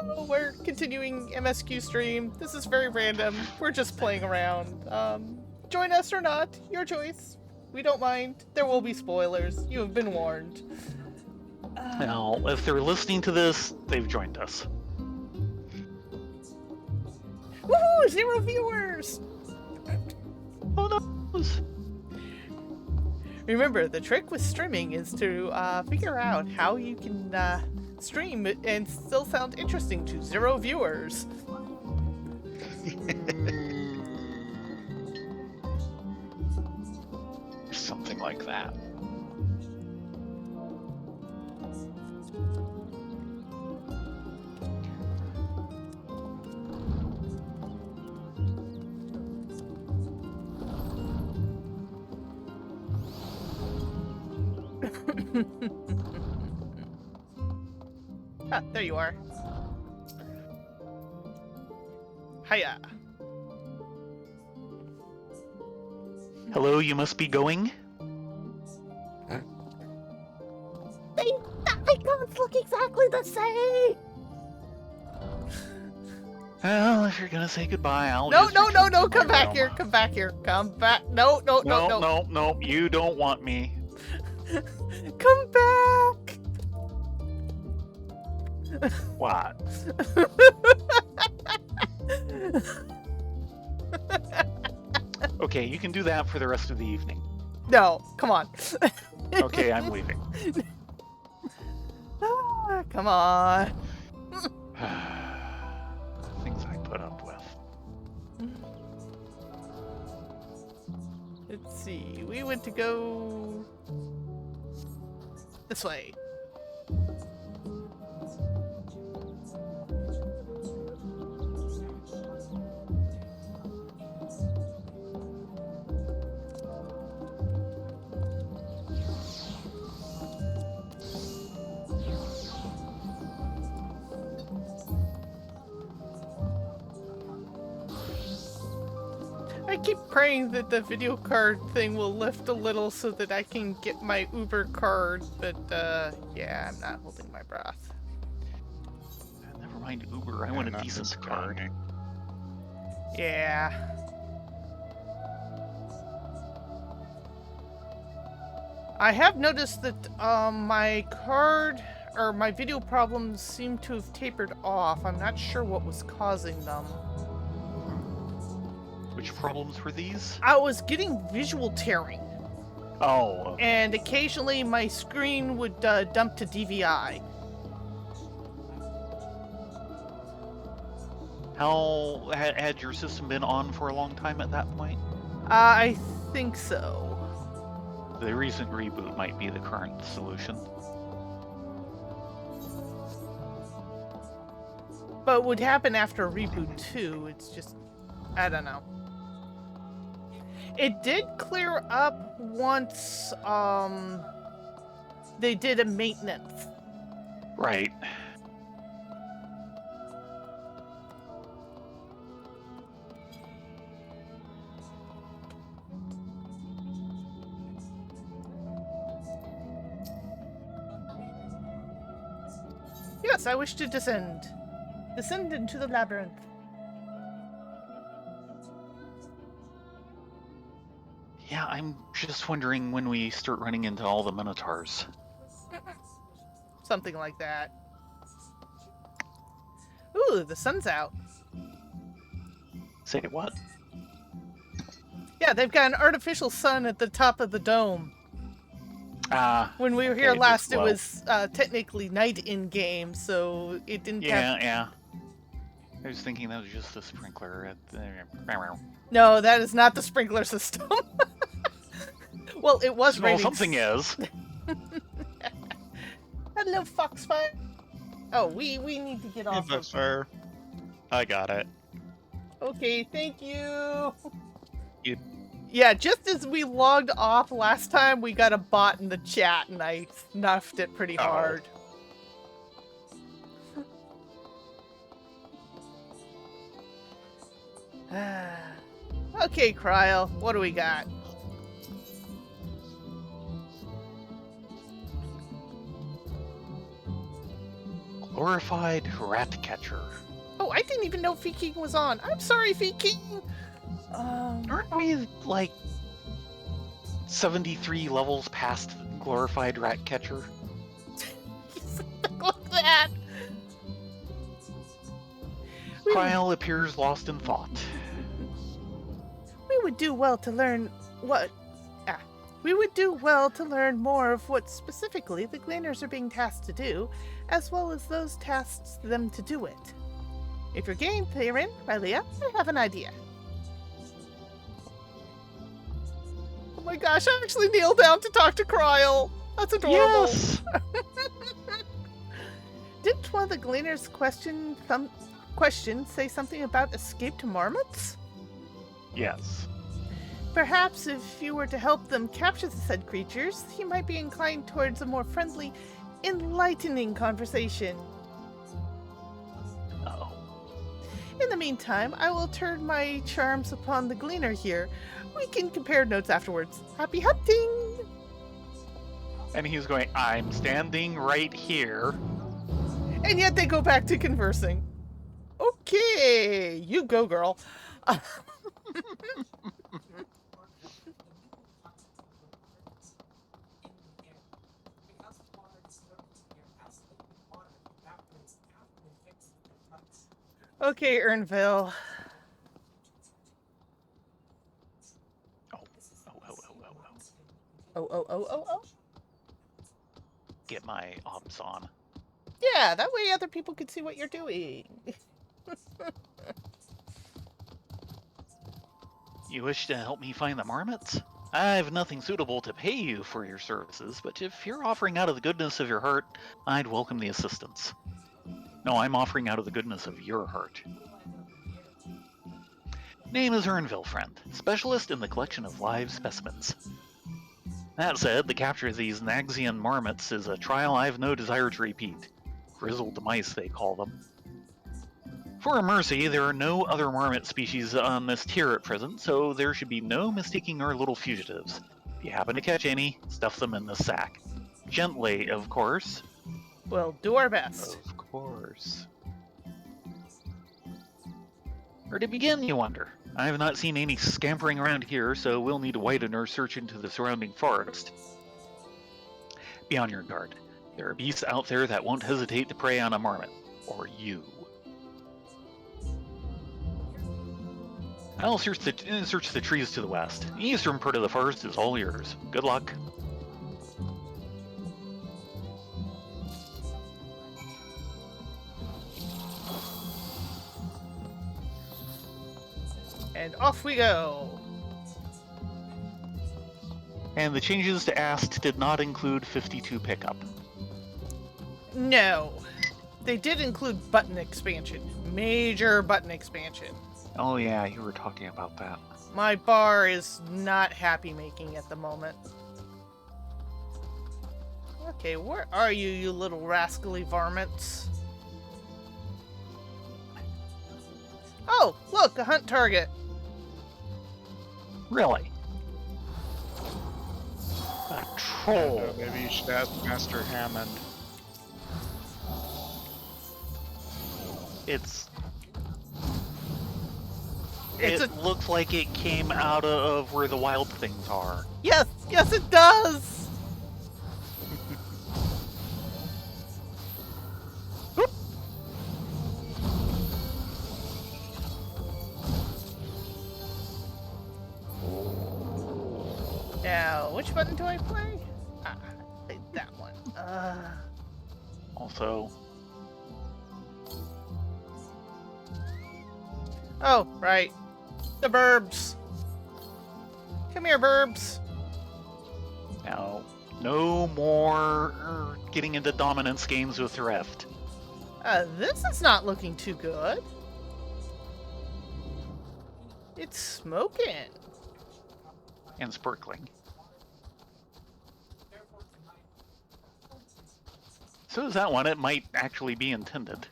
Hello, we're continuing MSQ stream. This is very random. We're just playing around. Join us or not, your choice. We don't mind. There will be spoilers. You have been warned. Now, if they're listening to this, they've joined us. Woohoo! 0 viewers! Oh no! Remember, the trick with streaming is to figure out how you can stream and still sound interesting to 0 viewers. Something like that. Ah, there you are. Hiya. Hello, you must be going? The icons look exactly the same! Well, if you're gonna say goodbye, I'll No, just no, no, return no, to come my back realm. here, come back here, come back. No, no, no, no. No, you don't want me. Come back! What? Okay, you can do that for the rest of the evening. No, come on. Okay, I'm leaving. Ah, come on. Things I put up with. Let's see, we went to go this way. I keep praying that the video card thing will lift a little so that I can get my Uber card, but yeah, I'm not holding my breath. Never mind Uber, I want a decent card. Yeah. I have noticed that my card or my video problems seem to have tapered off. I'm not sure what was causing them. Which problems were these? I was getting visual tearing, Oh, and occasionally my screen would dump to DVI. how had your system been on for a long time at that point? I think so. The recent reboot might be the current solution. But it would happen after a reboot too. It's just, I don't know. It did clear up once they did a maintenance. Right. Yes, I wish to descend. Descend into the labyrinth. Yeah, I'm just wondering when we start running into all the Minotaurs. Something like that. Ooh, the sun's out. Say what? Yeah, they've got an artificial sun at the top of the dome. When we were here okay, last, it well. was technically night in game, so it didn't have... Yeah. I was thinking that was just a sprinkler at the... No, that is not the sprinkler system. Well, it was Well, raining. something is. Hello, Foxfire. Oh, we need to get off. Foxfire. I got it. Okay, thank you. You- Yeah, just as we logged off last time, we got a bot in the chat, and I snuffed it pretty hard. Okay, Kryl, what do we got? glorified rat catcher. Oh, I didn't even know Feking was on. I'm sorry, Feking. Aren't we, like, 73 levels past glorified rat catcher? Look at that. Kyle appears lost in thought. We would do well to learn what. We would do well to learn more of what specifically the Gleaners are being tasked to do, as well as those tasked them to do it. If you're game therein, Rylea, I have an idea. Oh my gosh, I actually kneeled down to talk to Kryl. That's adorable. Yes! Didn't one of the Gleaners' questions say something about escaped marmots? Yes. Perhaps if you were to help them capture the said creatures, he might be inclined towards a more friendly, enlightening conversation. Uh-oh. In the meantime, I will turn my charms upon the Gleaner here. We can compare notes afterwards. Happy hunting! And he's going, I'm standing right here. And yet they go back to conversing. Okay, you go, girl. Okay, Ernville. Oh. Get my ops on. Yeah, that way other people can see what you're doing. You wish to help me find the marmots? I've nothing suitable to pay you for your services, but if you're offering out of the goodness of your heart, I'd welcome the assistance. No, I'm offering out of the goodness of your heart. Name is Ernville, friend, specialist in the collection of live specimens. That said, the capture of these Naxian marmots is a trial I've no desire to repeat. Grizzled mice, they call them. For a mercy, there are no other marmot species on this tier at present, so there should be no mistaking our little fugitives. If you happen to catch any, stuff them in the sack. Gently, of course. We'll do our best. Of course. Where to begin, you wonder? I have not seen any scampering around here, so we'll need to widen our search into the surrounding forest. Be on your guard. There are beasts out there that won't hesitate to prey on a marmot. Or you. I'll search the trees to the west. The eastern part of the forest is all yours. Good luck. And off we go. And the changes to Ast did not include 52 pickup. No. They did include button expansion. Major button expansion. Oh yeah, you were talking about that. My bar is not happy making at the moment. Okay, where are you, you little rascally varmints? Oh, look, a hunt target. Really? A troll. Maybe you should ask Master Hammond. It looks like it came out of where the wild things are. Yes, it does. Now, which button do I play? I played that one. Also, Oh, right. The burbs. Come here, burbs. now, no more getting into dominance games with Rift. This is not looking too good. It's smoking. And sparkling. So is that one. It might actually be intended.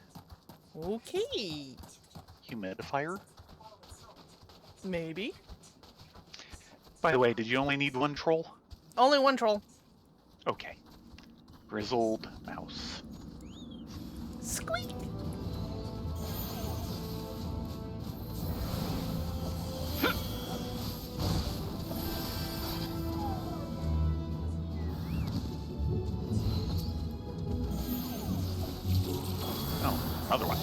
Okay. Humidifier? Maybe. By the way, did you only need one troll? Only one troll. Okay. Grizzled mouse. Squeak! Oh, other one.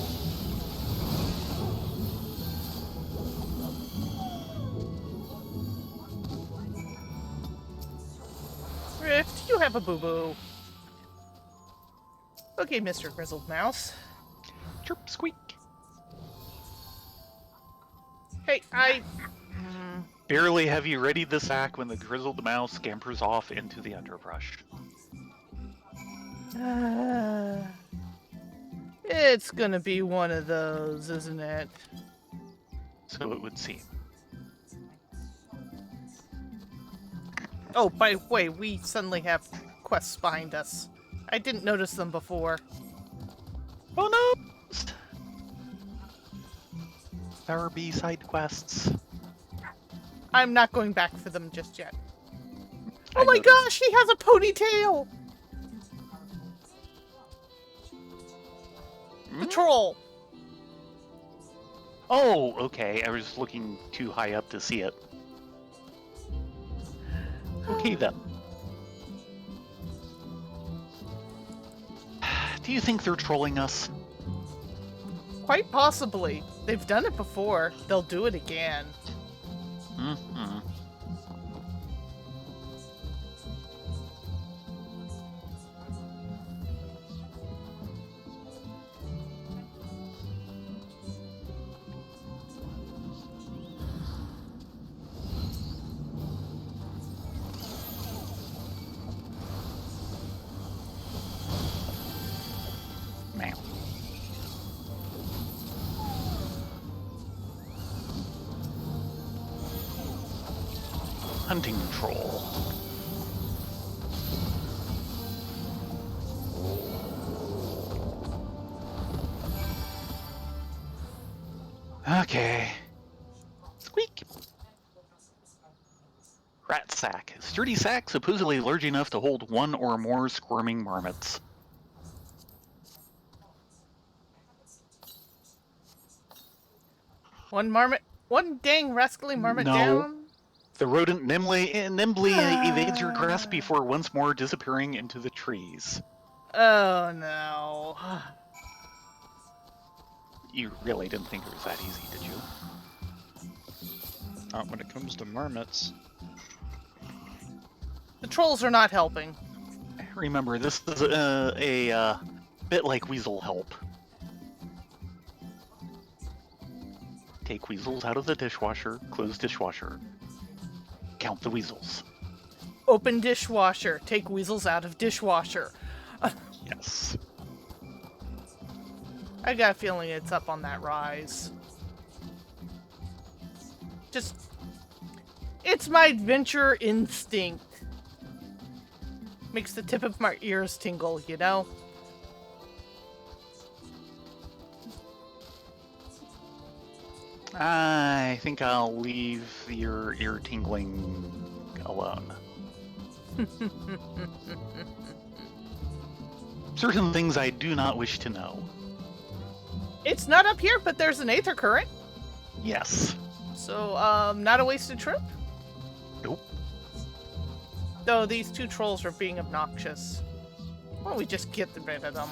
Rift, you have a boo-boo. Okay, Mr. Grizzled Mouse. Chirp, squeak. Hey, Barely have you readied the sack when the grizzled mouse scampers off into the underbrush. It's gonna be one of those, isn't it? So it would seem. Oh, by the way, we suddenly have quests behind us. I didn't notice them before. Oh no! There are B-side quests. I'm not going back for them just yet. I Oh my noticed. gosh, he has a ponytail! The troll! Oh, okay. I was looking too high up to see it. Okay then. Do you think they're trolling us? Quite possibly. They've done it before. They'll do it again. Mm-hmm. Man. Hunting troll. Okay. Squeak. Rat sack. Sturdy sack supposedly large enough to hold one or more squirming marmots. One dang rascally marmot No. down? The rodent nimbly evades your grasp before once more disappearing into the trees. Oh no. You really didn't think it was that easy, did you? Not when it comes to marmots. The trolls are not helping. Remember, this is a bit like weasel help. Take weasels out of the dishwasher, close dishwasher. Count the weasels. Open dishwasher. Take weasels out of dishwasher. Yes. I got a feeling it's up on that rise. Just... It's my adventure instinct. Makes the tip of my ears tingle, you know? I think I'll leave your ear tingling alone. Certain things I do not wish to know. It's not up here, but there's an aether current. Yes. So, not a wasted trip? Nope. Though these two trolls are being obnoxious. Why don't we just get rid of them?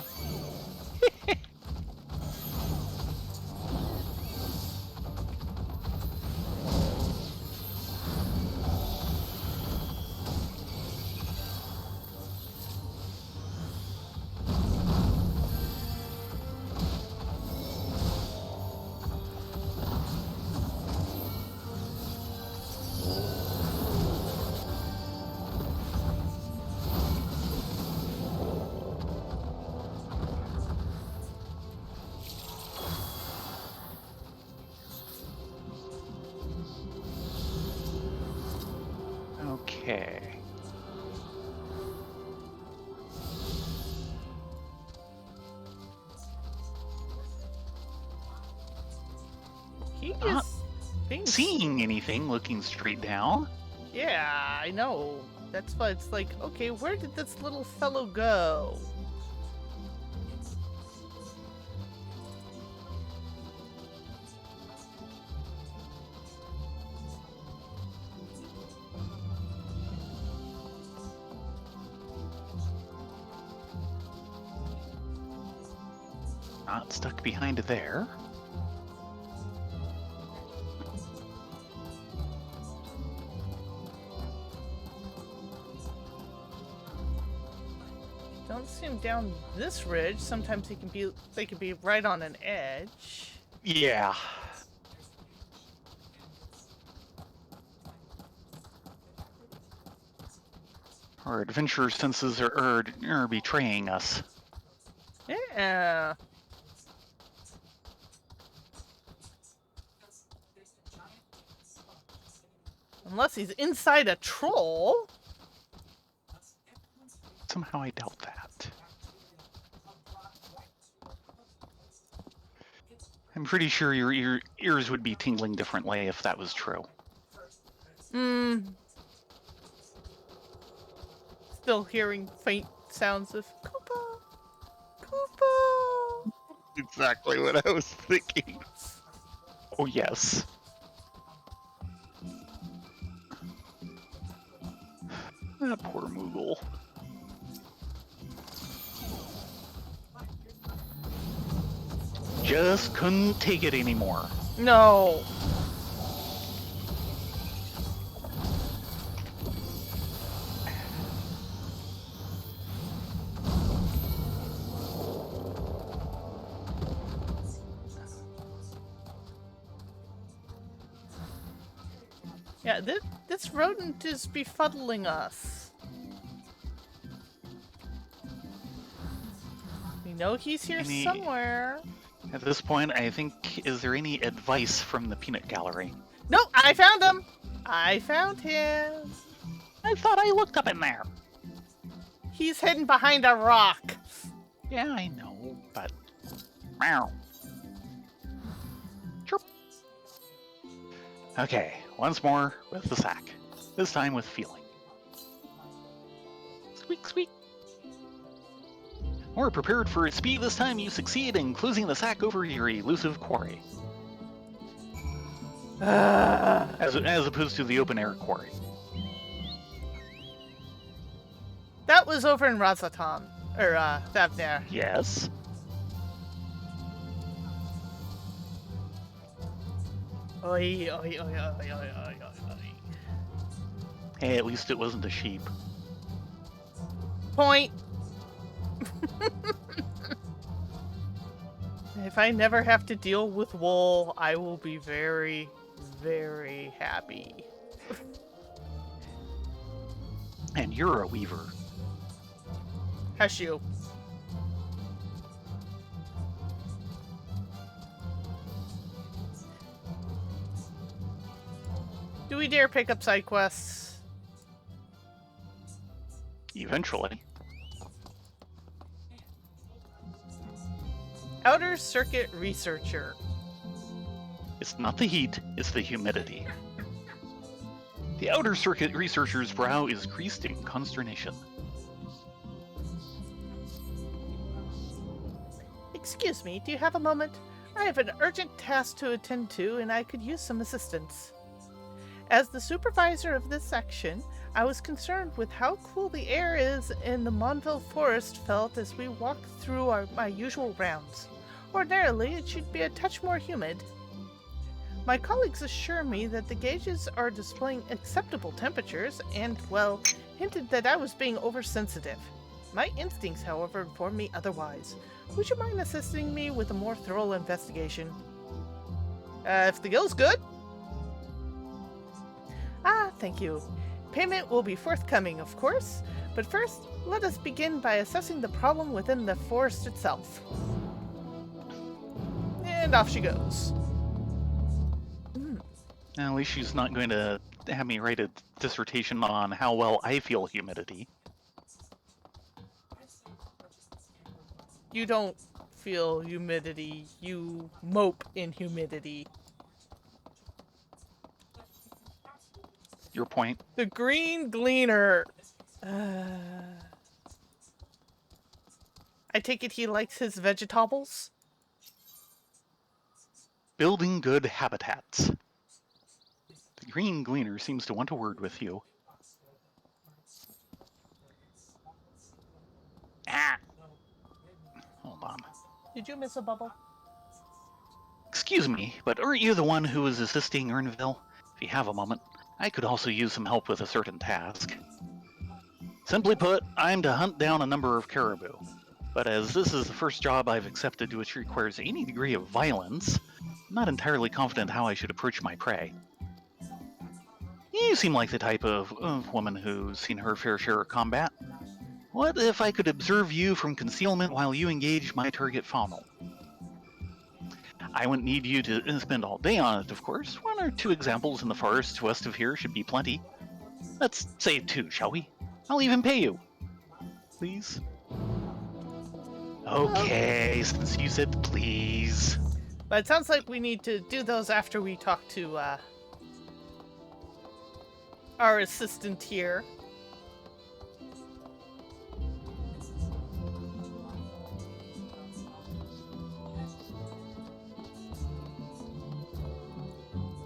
Okay. He is Not being... Seeing anything looking straight down? Yeah, I know. That's why it's like, okay, where did this little fellow go? Not stuck behind there. Don't see him down this ridge. Sometimes they can be right on an edge. Yeah. Our adventure senses are betraying us. Yeah. Unless he's inside a troll. Somehow I doubt that. I'm pretty sure your ears would be tingling differently if that was true. Still hearing faint sounds of Koopa. Koopa. Exactly what I was thinking. Oh, yes. That poor Moogle. Just couldn't take it anymore. No. Yeah, this rodent is befuddling us. We know he's here somewhere. At this point, I think, is there any advice from the peanut gallery? No, I found him! I found him! I thought I looked up in there. He's hidden behind a rock. Yeah, I know, but... Meow. Chirp. Okay, once more with the sack. This time with feeling. Squeak, squeak. More prepared for its speed, this time you succeed in closing the sack over your elusive quarry. As opposed to the open-air quarry. That was over in Razatan. Or, Thavner. Yes. Oi, oi, oi, oi, oi, oi, oi. Hey, at least it wasn't a sheep. Point. If I never have to deal with wool, I will be very, very happy. And you're a weaver. Hush you. Do we dare pick up side quests? Eventually. Outer Circuit Researcher. It's not the heat, it's the humidity. The Outer Circuit researcher's brow is creased in consternation. Excuse me, do you have a moment? I have an urgent task to attend to, and I could use some assistance. As the supervisor of this section, I was concerned with how cool the air is in the Monville Forest felt as we walked through my usual rounds. Ordinarily, it should be a touch more humid. My colleagues assure me that the gauges are displaying acceptable temperatures and, well, hinted that I was being oversensitive. My instincts, however, inform me otherwise. Would you mind assisting me with a more thorough investigation? If the gill's good? Ah, thank you. Payment will be forthcoming, of course, but first, let us begin by assessing the problem within the forest itself. And off she goes. At least she's not going to have me write a dissertation on how well I feel humidity. You don't feel humidity, you mope in humidity. Your point? The Green Gleaner. I take it he likes his vegetables? Building good habitats. The Green Gleaner seems to want a word with you. Ah! Hold on. Did you miss a bubble? Excuse me, but aren't you the one who was assisting Ernville? If you have a moment, I could also use some help with a certain task. Simply put, I'm to hunt down a number of caribou. But as this is the first job I've accepted which requires any degree of violence, I'm not entirely confident how I should approach my prey. You seem like the type of woman who's seen her fair share of combat. What if I could observe you from concealment while you engage my target faunal? I wouldn't need you to spend all day on it, of course. 1 or 2 examples in the forest west of here should be plenty. Let's say 2, shall we? I'll even pay you. Please? Okay, since you said please. But it sounds like we need to do those after we talk to our assistant here.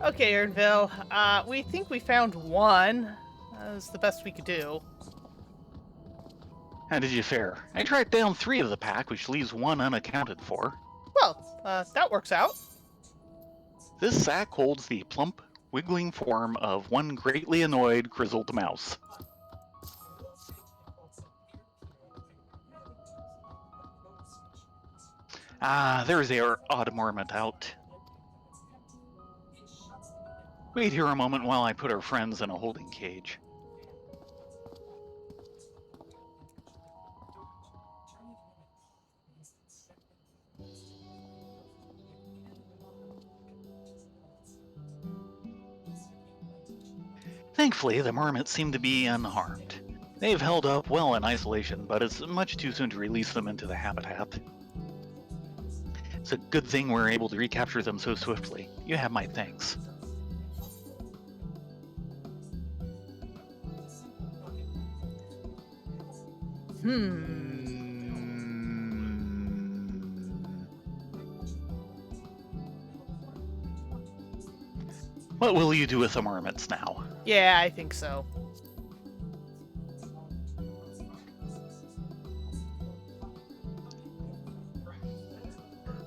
Okay, Ernville. We think we found one. That was the best we could do. How did you fare? I tracked down 3 of the pack, which leaves 1 unaccounted for. Well, that works out. This sack holds the plump, wiggling form of one greatly annoyed, grizzled mouse. Ah, there's our odd marmot out. Wait here a moment while I put our friends in a holding cage. Thankfully, the marmots seem to be unharmed. They've held up well in isolation, but it's much too soon to release them into the habitat. It's a good thing we're able to recapture them so swiftly. You have my thanks. What will you do with the marmots now? Yeah, I think so.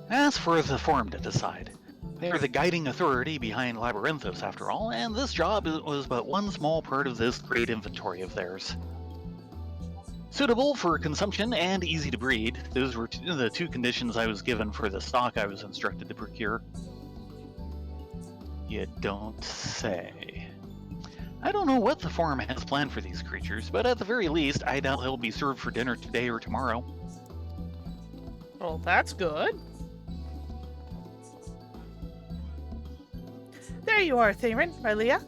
As for the Forum to decide. They are the guiding authority behind Labyrinthos, after all, and this job was but one small part of this great inventory of theirs. Suitable for consumption and easy to breed, those were the 2 conditions I was given for the stock I was instructed to procure. You don't say. I don't know what the Forum has planned for these creatures, but at the very least, I doubt they'll be served for dinner today or tomorrow. Well, that's good. There you are, Theron, Rylea.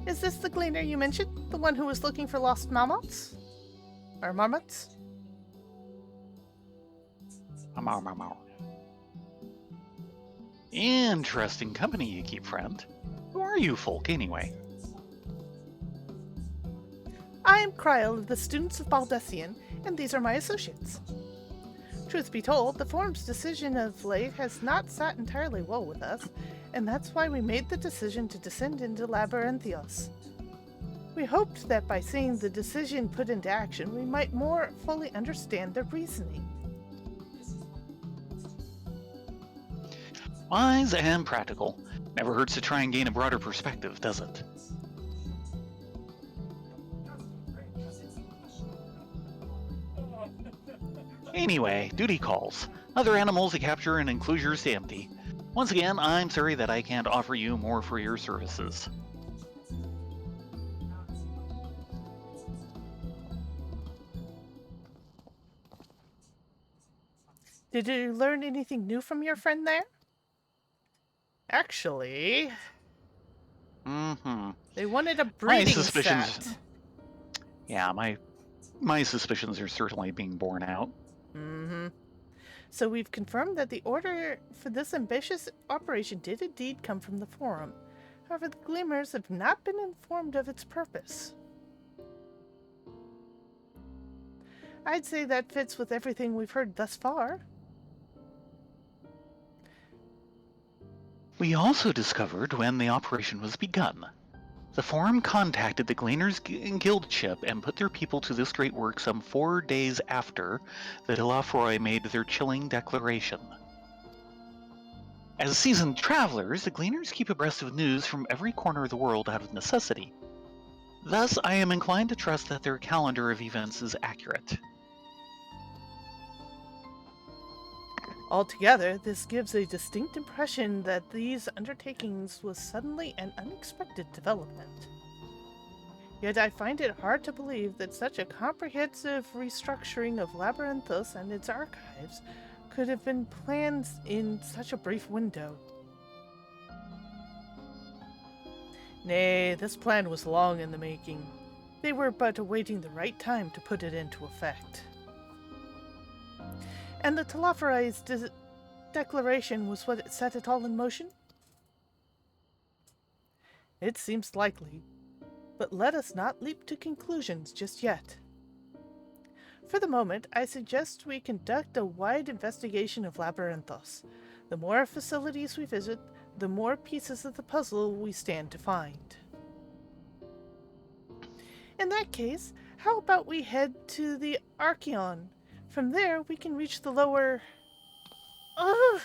Is this the gleaner you mentioned? The one who was looking for lost marmots? Or marmots? Interesting company you keep, friend. Who are you folk, anyway? I am Kryl of the Students of Baldessian, and these are my associates. Truth be told, the Forum's decision of late has not sat entirely well with us, and that's why we made the decision to descend into Labyrinthios. We hoped that by seeing the decision put into action, we might more fully understand their reasoning. Wise and practical. Never hurts to try and gain a broader perspective, does it? Anyway, duty calls. Other animals to capture and enclosures to empty. Once again, I'm sorry that I can't offer you more for your services. Did you learn anything new from your friend there? Actually, they wanted a breeding set. Yeah, my suspicions are certainly being borne out. So we've confirmed that the order for this ambitious operation did indeed come from the Forum. However, the Gleamers have not been informed of its purpose. I'd say that fits with everything we've heard thus far. We also discovered when the operation was begun. The Forum contacted the Gleaners Guild ship and put their people to this great work some 4 days after the Delafroy made their chilling declaration. As seasoned travelers, the Gleaners keep abreast of news from every corner of the world out of necessity. Thus, I am inclined to trust that their calendar of events is accurate. Altogether, this gives a distinct impression that these undertakings was suddenly an unexpected development. Yet I find it hard to believe that such a comprehensive restructuring of Labyrinthos and its archives could have been planned in such a brief window. Nay, this plan was long in the making. They were but awaiting the right time to put it into effect. And the Telophore's declaration was what set it all in motion? It seems likely, but let us not leap to conclusions just yet. For the moment, I suggest we conduct a wide investigation of Labyrinthos. The more facilities we visit, the more pieces of the puzzle we stand to find. In that case, how about we head to the Archeon? From there, we can reach the lower... Ugh!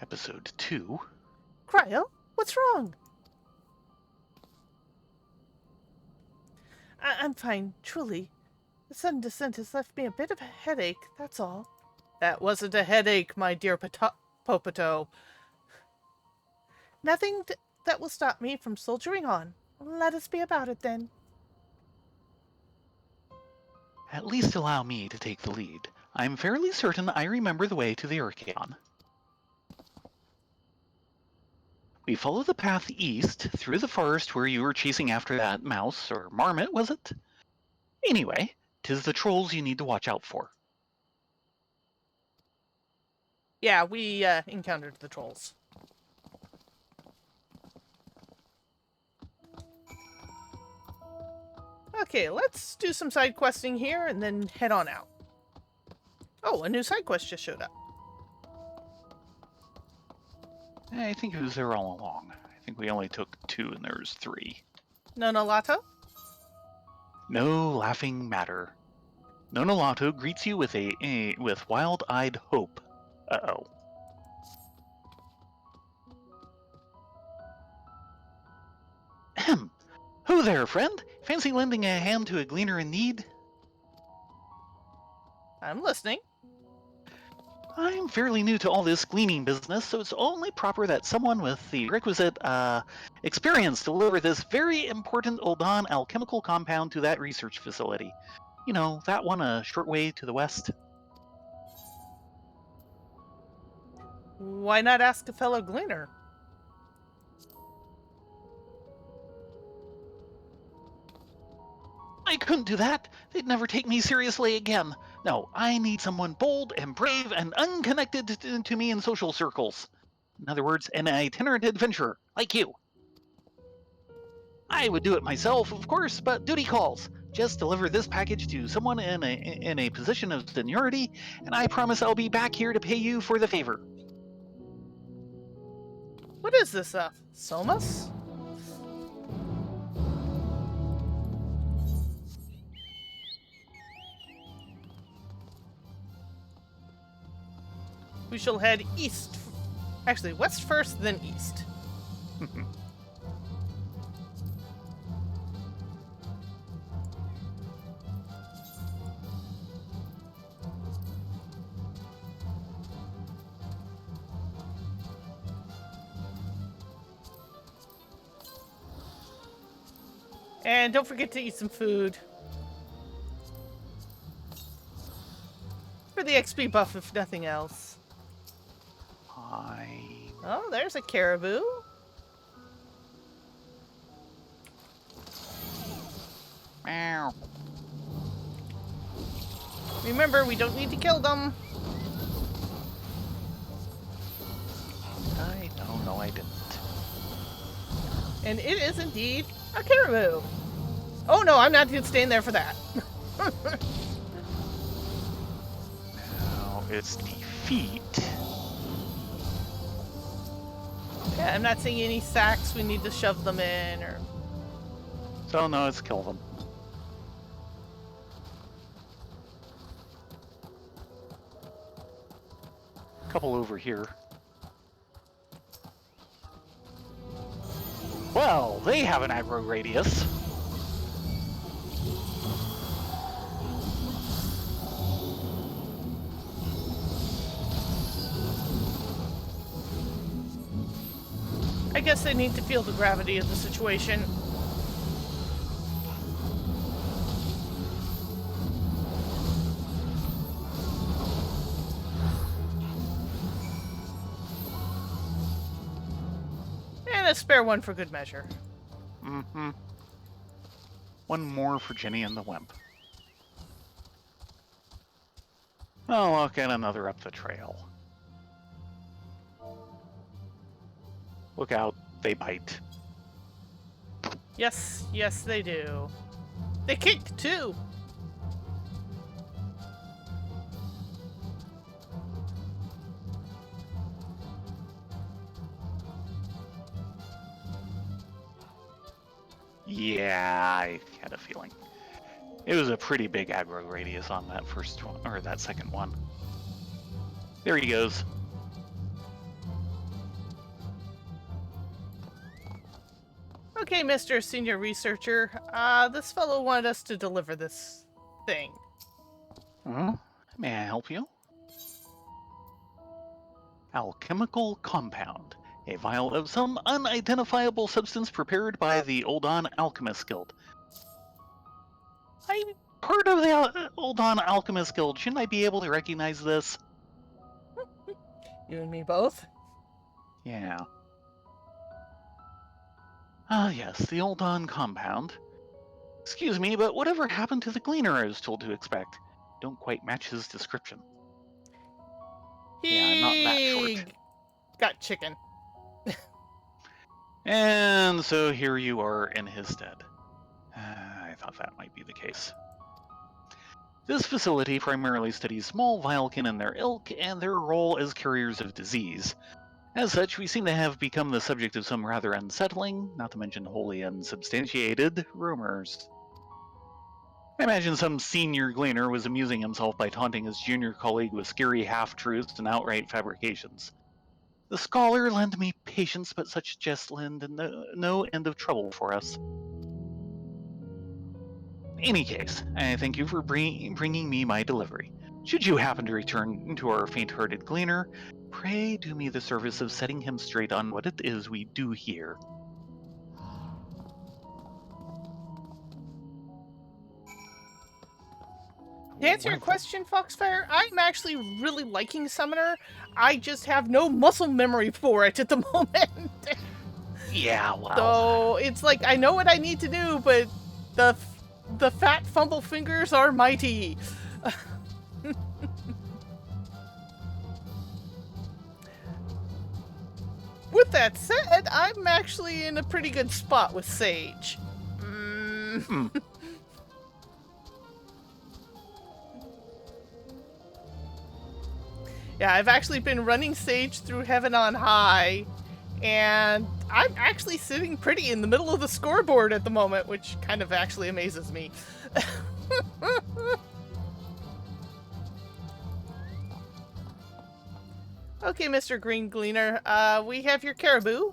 Episode 2. Cryo, what's wrong? I'm fine, truly. The sudden descent has left me a bit of a headache, that's all. That wasn't a headache, my dear Popoto. Nothing that will stop me from soldiering on. Let us be about it, then. At least allow me to take the lead. I'm fairly certain I remember the way to the Archeon. We follow the path east, through the forest where you were chasing after that mouse, or marmot, was it? Anyway, 'tis the trolls you need to watch out for. Yeah, we encountered the trolls. Okay, let's do some side questing here and then head on out. Oh, a new side quest just showed up. I think it was there all along. I think we only took 2 and there's 3. Nonolato? No laughing matter. Nonolato greets you with with wild-eyed hope. Uh-oh. Ahem. Who there, friend? Fancy lending a hand to a gleaner in need? I'm listening. I'm fairly new to all this gleaning business, so it's only proper that someone with the requisite experience deliver this very important Oldan alchemical compound to that research facility. You know, that one a short way to the west. Why not ask a fellow gleaner? I couldn't do that. They'd never take me seriously again. No, I need someone bold and brave and unconnected to me in social circles. In other words, an itinerant adventurer, like you. I would do it myself, of course, but duty calls. Just deliver this package to someone in a position of seniority, and I promise I'll be back here to pay you for the favor. What is this stuff? Somas? We shall head east. Actually, west first, then east. And don't forget to eat some food. For the XP buff, if nothing else. Oh, there's a caribou. Meow. Remember, we don't need to kill them. No, I didn't. And it is indeed a caribou. Oh no, I'm not staying there for that. Now it's defeat. Yeah, I'm not seeing any sacks we need to shove them in, or... So no, let's kill them. Couple over here. Well, they have an aggro radius. I guess they need to feel the gravity of the situation. And a spare one for good measure. Mm-hmm. One more for Jenny and the Wimp. Oh, look, and another up the trail. Look out, they bite. Yes, yes they do. They kick, too! Yeah, I had a feeling. It was a pretty big aggro radius on that first one, or that second one. There he goes. Okay, Mr. Senior Researcher, this fellow wanted us to deliver this thing. May I help you? Alchemical compound. A vial of some unidentifiable substance prepared by the Oldon Alchemist Guild. I heard of the Oldon Alchemist Guild. Shouldn't I be able to recognize this? You and me both? Yeah. Ah, yes, the Oldon compound. Excuse me, but whatever happened to the gleaner I was told to expect? Don't quite match his description. Yeah, I'm not that short. Got chicken. And so here you are in his stead. I thought that might be the case. This facility primarily studies small Vialkin and their ilk and their role as carriers of disease. As such, we seem to have become the subject of some rather unsettling, not to mention wholly unsubstantiated, rumors. I imagine some senior gleaner was amusing himself by taunting his junior colleague with scary half-truths and outright fabrications. The scholar lend me patience, but such jests lend no end of trouble for us. In any case, I thank you for bringing me my delivery. Should you happen to return to our faint-hearted gleaner, pray do me the service of setting him straight on what it is we do here. To answer your question, Foxfire, I'm actually really liking Summoner. I just have no muscle memory for it at the moment. Yeah, well. So it's like I know what I need to do, but the fat fumble fingers are mighty. With that said, I'm actually in a pretty good spot with Sage. Yeah, I've actually been running Sage through Heaven on High, and I'm actually sitting pretty in the middle of the scoreboard at the moment, which kind of actually amazes me. Okay, Mr. Green Gleaner, we have your caribou.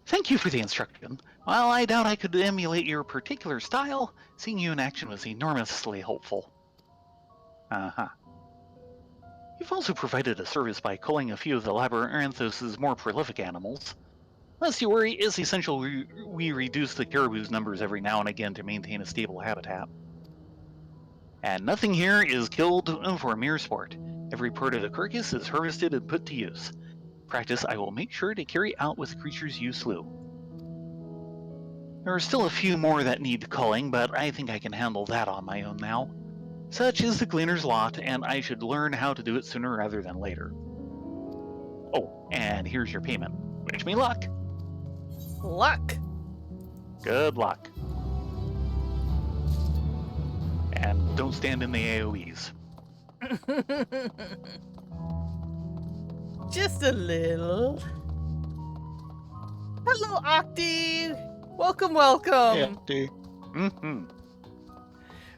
Thank you for the instruction. While I doubt I could emulate your particular style, seeing you in action was enormously helpful. Uh-huh. You've also provided a service by culling a few of the Labyrinthos' more prolific animals. Lest you worry, it's essential we reduce the caribou's numbers every now and again to maintain a stable habitat. And nothing here is killed for mere sport. Every part of the carcass is harvested and put to use. Practice I will make sure to carry out with creatures you slew. There are still a few more that need culling, but I think I can handle that on my own now. Such is the gleaner's lot, and I should learn how to do it sooner rather than later. Oh, and here's your payment. Wish me luck. Luck. Good luck. And don't stand in the AoEs. Just a little. Hello, Octi! Welcome, welcome! dude. Mm-hmm.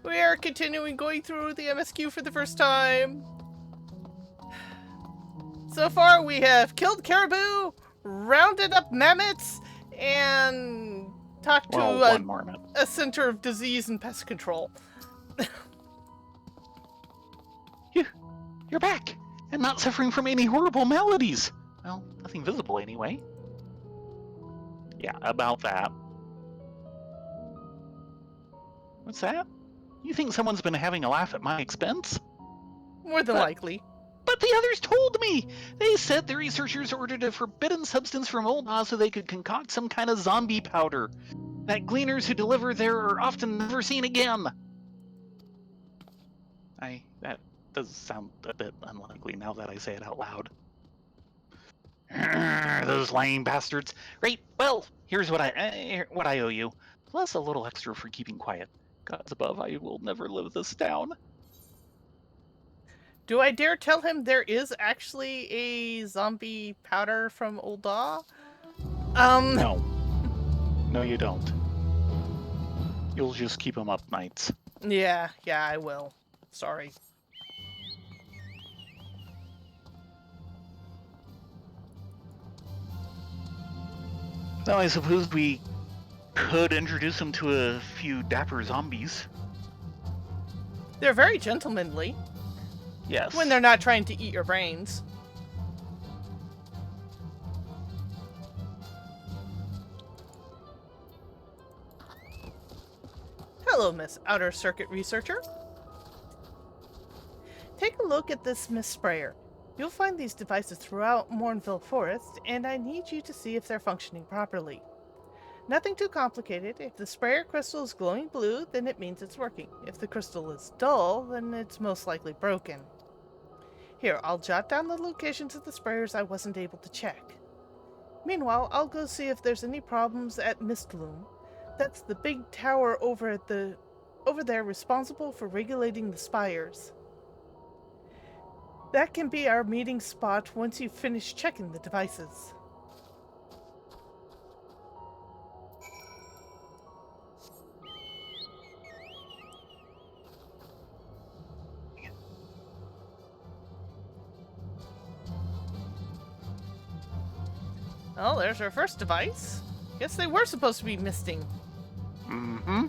We are continuing going through the MSQ for the first time. So far, we have killed caribou, rounded up mammoths, and talked to Well, one marmot. a center of disease and pest control. You're back, and not suffering from any horrible maladies. Well, nothing visible anyway. Yeah, about that. What's that? You think someone's been having a laugh at my expense? More than But- likely. But the others told me! They said the researchers ordered a forbidden substance from Old Oz so they could concoct some kind of zombie powder. That gleaners who deliver there are often never seen again. That does sound a bit unlikely now that I say it out loud. Those lying bastards. Right, well, here's what I owe you. Plus a little extra for keeping quiet. Gods above, I will never live this down. Do I dare tell him there is actually a zombie powder from Old Daw? No. No, you don't. You'll just keep them up nights. Yeah, I will. Sorry. Now, I suppose we could introduce them to a few dapper zombies. They're very gentlemanly Yes. when they're not trying to eat your brains. Hello, Miss Outer Circuit Researcher. Take a look at this Miss Sprayer. You'll find these devices throughout Mornville Forest, and I need you to see if they're functioning properly. Nothing too complicated. If the sprayer crystal is glowing blue, then it means it's working. If the crystal is dull, then it's most likely broken. Here, I'll jot down the locations of the sprayers I wasn't able to check. Meanwhile, I'll go see if there's any problems at Mistloom. That's the big tower over there responsible for regulating the spires. That can be our meeting spot once you finish checking the devices. Oh, there's our first device. Guess they were supposed to be misting. Mm-hmm.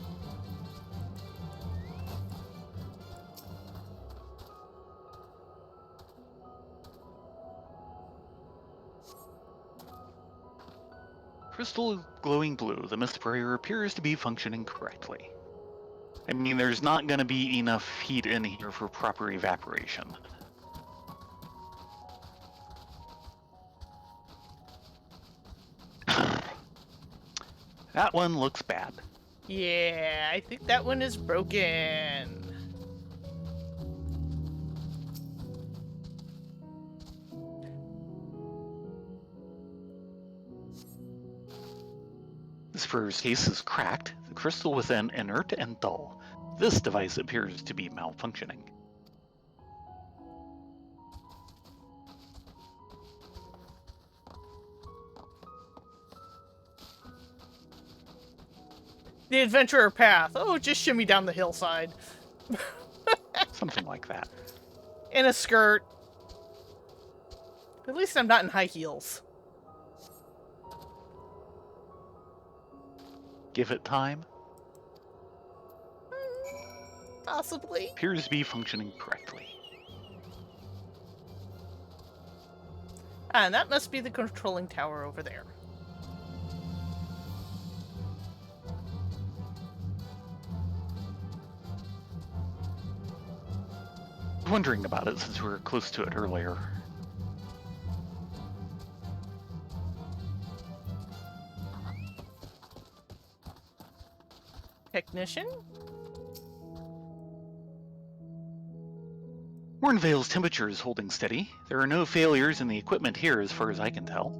Crystal glowing blue. The mist sprayer appears to be functioning correctly. I mean, there's not going to be enough heat in here for proper evaporation. That one looks bad. Yeah, I think that one is broken. The sprayer's case is cracked, the crystal within inert and dull. This device appears to be malfunctioning. The adventurer path. Oh, just shimmy down the hillside. Something like that. In a skirt. At least I'm not in high heels. Give it time. Possibly. Appears to be functioning correctly. And that must be the controlling tower over there. Wondering about it since we were close to it earlier. Technician? Mornvale's temperature is holding steady. There are no failures in the equipment here as far as I can tell.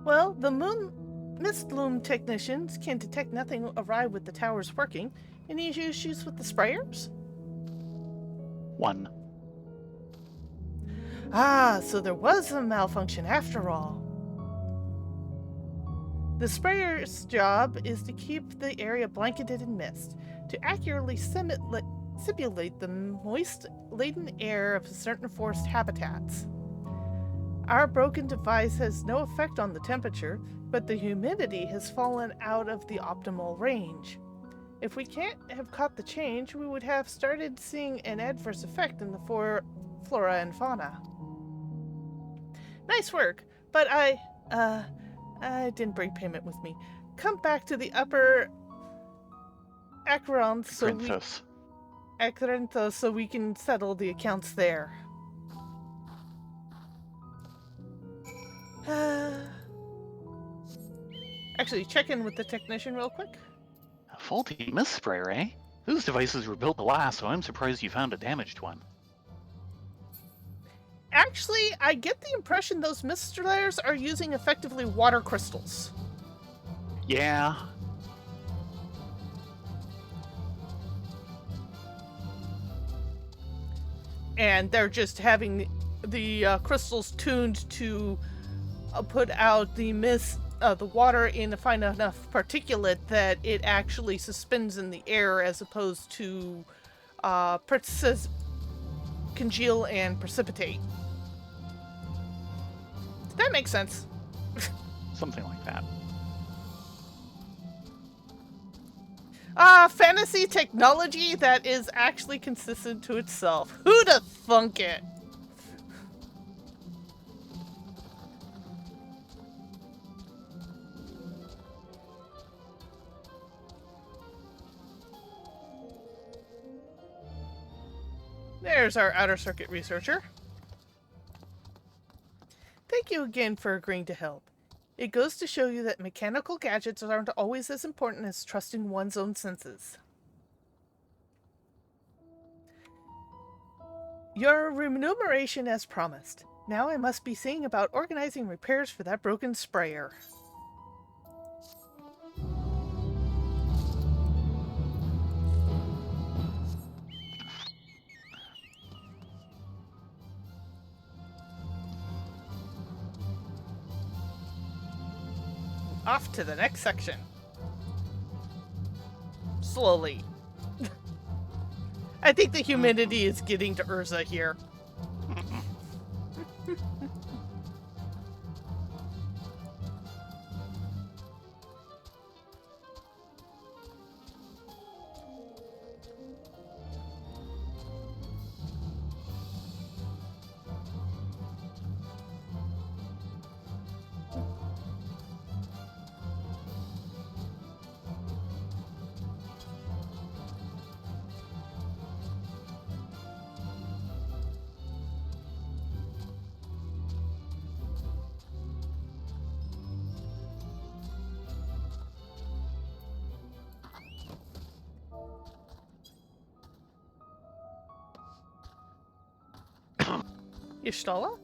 Well, the Mist loom technicians can detect nothing awry with the towers working. Any issues with the sprayers? 1. Ah, so there was a malfunction after all. The sprayer's job is to keep the area blanketed in mist, to accurately simulate the moist, laden air of certain forest habitats. Our broken device has no effect on the temperature, but the humidity has fallen out of the optimal range. If we can't have caught the change, we would have started seeing an adverse effect in the flora and fauna. Nice work, but I didn't bring payment with me. Come back to the upper Acheronth so we can settle the accounts there. Actually, check in with the technician real quick. A faulty mist sprayer, eh? Those devices were built to last, so I'm surprised you found a damaged one. Actually, I get the impression those mist sprayers are using effectively water crystals. Yeah. And they're just having the crystals tuned to put out the mist, the water in a fine enough particulate that it actually suspends in the air as opposed to congeal and precipitate. That makes sense. Something like that. Fantasy technology that is actually consistent to itself. Who'da thunk it? There's our outer circuit researcher. Thank you again for agreeing to help. It goes to show you that mechanical gadgets aren't always as important as trusting one's own senses. Your remuneration as promised. Now I must be seeing about organizing repairs for that broken sprayer. Off to the next section. Slowly. I think the humidity is getting to Urza here. Ishtala?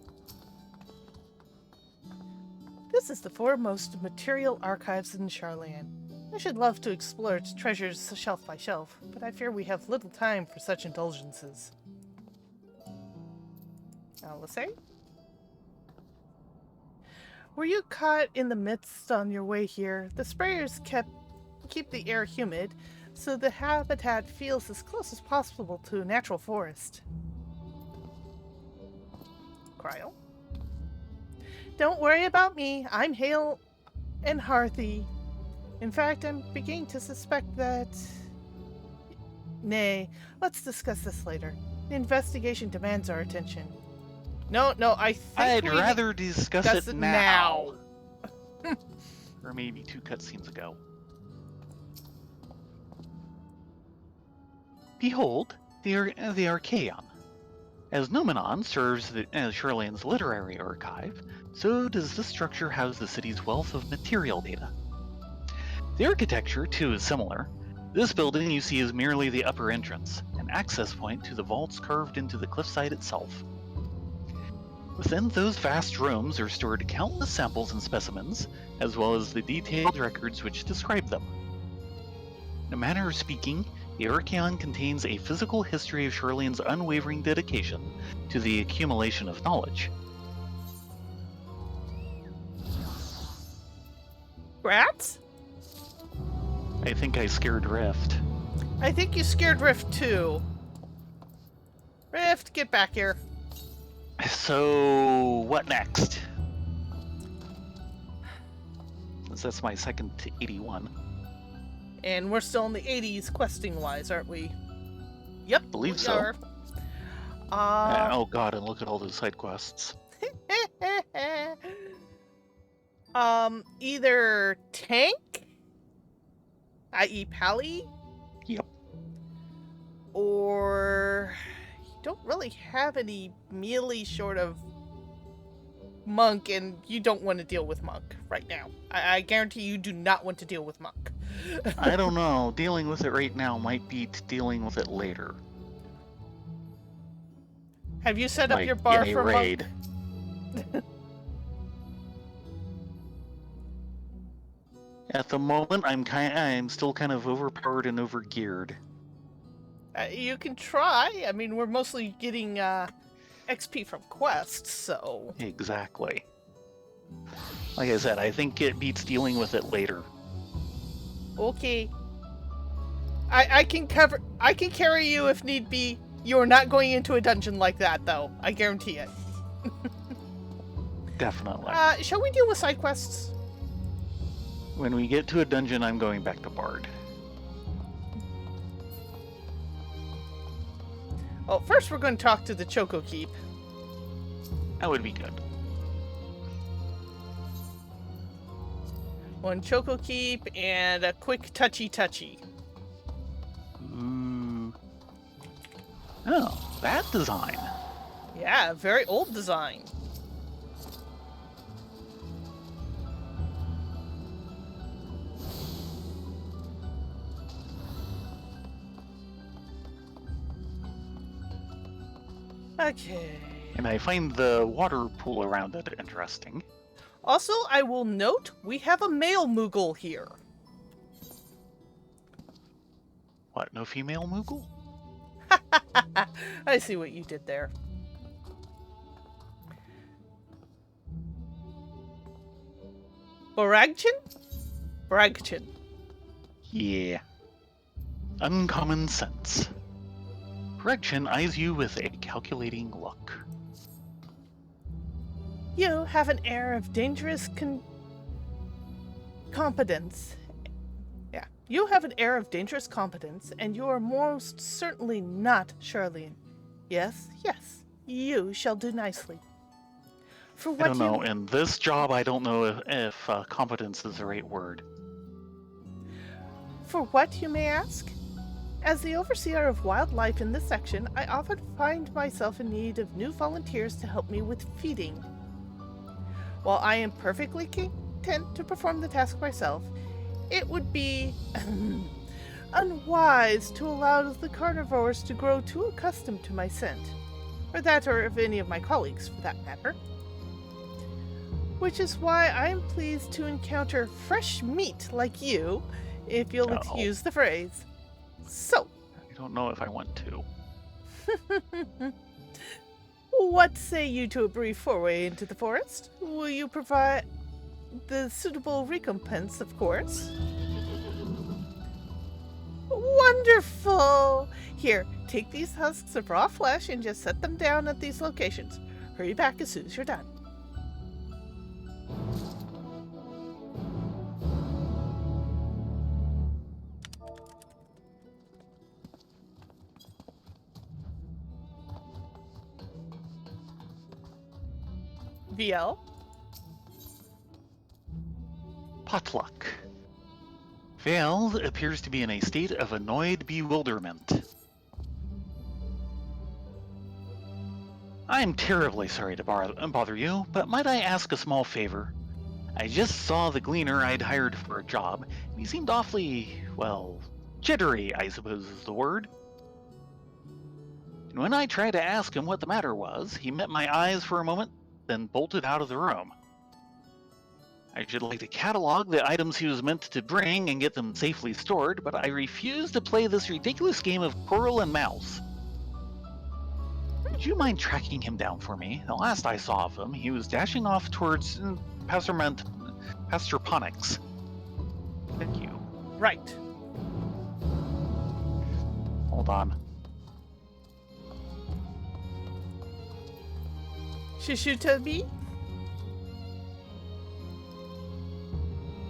This is the foremost material archives in Charlan. I should love to explore its treasures shelf by shelf, but I fear we have little time for such indulgences. Alice? Were you caught in the midst on your way here? The sprayers keep the air humid, so the habitat feels as close as possible to a natural forest. Cryo? Don't worry about me. I'm hale and hearty. In fact, I'm beginning to suspect that... Nay, let's discuss this later. The investigation demands our attention. No, I think I'd rather discuss it now. now. Or maybe 2 cutscenes ago. Behold, the Archaeon. As Nomenon serves as Charlan's literary archive, so does this structure house the city's wealth of material data. The architecture, too, is similar. This building you see is merely the upper entrance, an access point to the vaults carved into the cliffside itself. Within those vast rooms are stored countless samples and specimens, as well as the detailed records which describe them. In a manner of speaking, the Archeon contains a physical history of Shirley's unwavering dedication to the accumulation of knowledge. Rats? I think I scared Rift. I think you scared Rift too. Rift, get back here. So, what next? That's my second to 81. And we're still in the 80s questing-wise, aren't we? Yep, Believe we so. are. Oh god, and look at all those side quests. Either tank, i.e. Pally, Yep. or you don't really have any melee short of monk, and you don't want to deal with monk right now. I guarantee you do not want to deal with monk. I don't know. Dealing with it right now might beat dealing with it later. Have you set up Like your bar in a for raid. monk? At the moment, I'm still kind of overpowered and overgeared. You can try. I mean, we're mostly getting XP from quests, so... Exactly. Like I said, I think it beats dealing with it later. Okay. I can carry you if need be. You're not going into a dungeon like that, though. I guarantee it. Definitely. Shall we deal with side quests? When we get to a dungeon, I'm going back to Bard. Well, first we're going to talk to the Choco Keep. That would be good. One Choco Keep and a quick touchy. Oh, that design. Yeah, very old design. Okay. And I find the water pool around it interesting. Also, I will note, we have a male Moogle here. What, no female Moogle? I see what you did there. Bragchin? Yeah. Uncommon sense. Regchin eyes you with a calculating look. You have an air of dangerous competence. Yeah. You have an air of dangerous competence, and you are most certainly not Charlene. Yes, you shall do nicely. For what I don't know, in this job I don't know if competence is the right word. For what, you may ask? As the overseer of wildlife in this section, I often find myself in need of new volunteers to help me with feeding. While I am perfectly content to perform the task myself, it would be unwise to allow the carnivores to grow too accustomed to my scent, or that or of any of my colleagues for that matter. Which is why I am pleased to encounter fresh meat like you, if you'll excuse the phrase. So, I don't know if I want to. what say you to a brief foray into the forest? Will you provide the suitable recompense, of course? Wonderful! Here, take these husks of raw flesh and just set them down at these locations. Hurry back as soon as you're done. VL? Potluck. Vale appears to be in a state of annoyed bewilderment. I'm terribly sorry to bother you, but might I ask a small favor? I just saw the gleaner I'd hired for a job, and he seemed awfully, well, jittery, I suppose is the word. And when I tried to ask him what the matter was, he met my eyes for a moment, then bolted out of the room. I should like to catalog the items he was meant to bring and get them safely stored, but I refuse to play this ridiculous game of Squirrel and Mouse. Would you mind tracking him down for me? The last I saw of him, he was dashing off towards Pastorponics. Thank you. Right. Hold on. Shishutobi?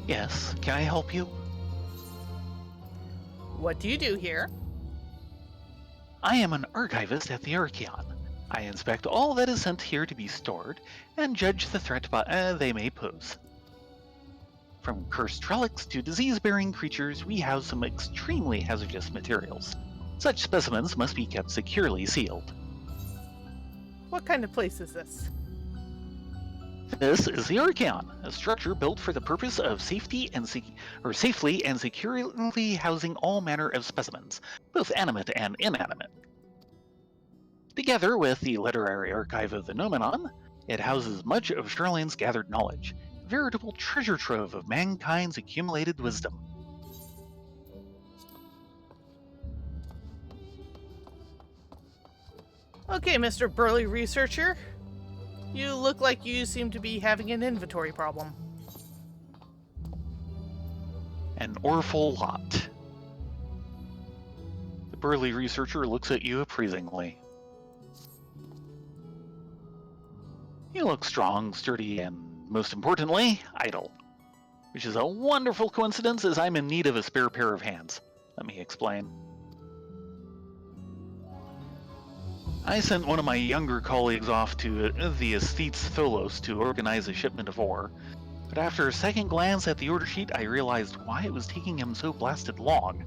Yes, can I help you? What do you do here? I am an archivist at the Archeon. I inspect all that is sent here to be stored and judge the threat they may pose. From cursed relics to disease-bearing creatures, we house some extremely hazardous materials. Such specimens must be kept securely sealed. What kind of place is this? This is the Archeon, a structure built for the purpose of safely and securely housing all manner of specimens, both animate and inanimate. Together with the Literary Archive of the Nomenon, it houses much of Charlane's gathered knowledge, a veritable treasure trove of mankind's accumulated wisdom. Okay, Mr. Burly Researcher. You look like you seem to be having an inventory problem. An orful lot. The burly researcher looks at you appraisingly. You look strong, sturdy, and, most importantly, idle. Which is a wonderful coincidence, as I'm in need of a spare pair of hands. Let me explain. I sent one of my younger colleagues off to the Esthetes Tholos to organize a shipment of ore, but after a second glance at the order sheet, I realized why it was taking him so blasted long.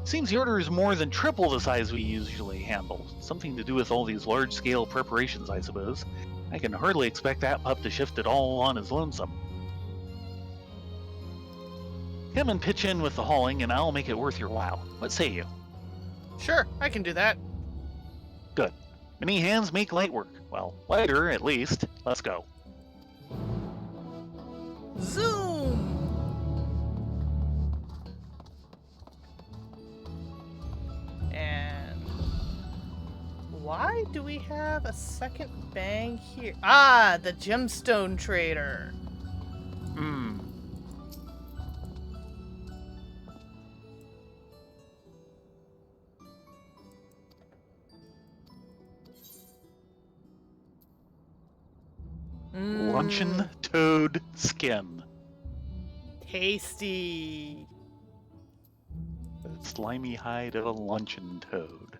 Seems the order is more than triple the size we usually handle. Something to do with all these large-scale preparations, I suppose. I can hardly expect that pup to shift it all on his lonesome. Come and pitch in with the hauling, and I'll make it worth your while. What say you? Sure, I can do that. Good. Many hands make light work. Well, lighter, at least. Let's go. Zoom! And why do we have a second bang here? Ah, the gemstone trader. Hmm. Luncheon toad skin. Tasty. The slimy hide of a luncheon toad.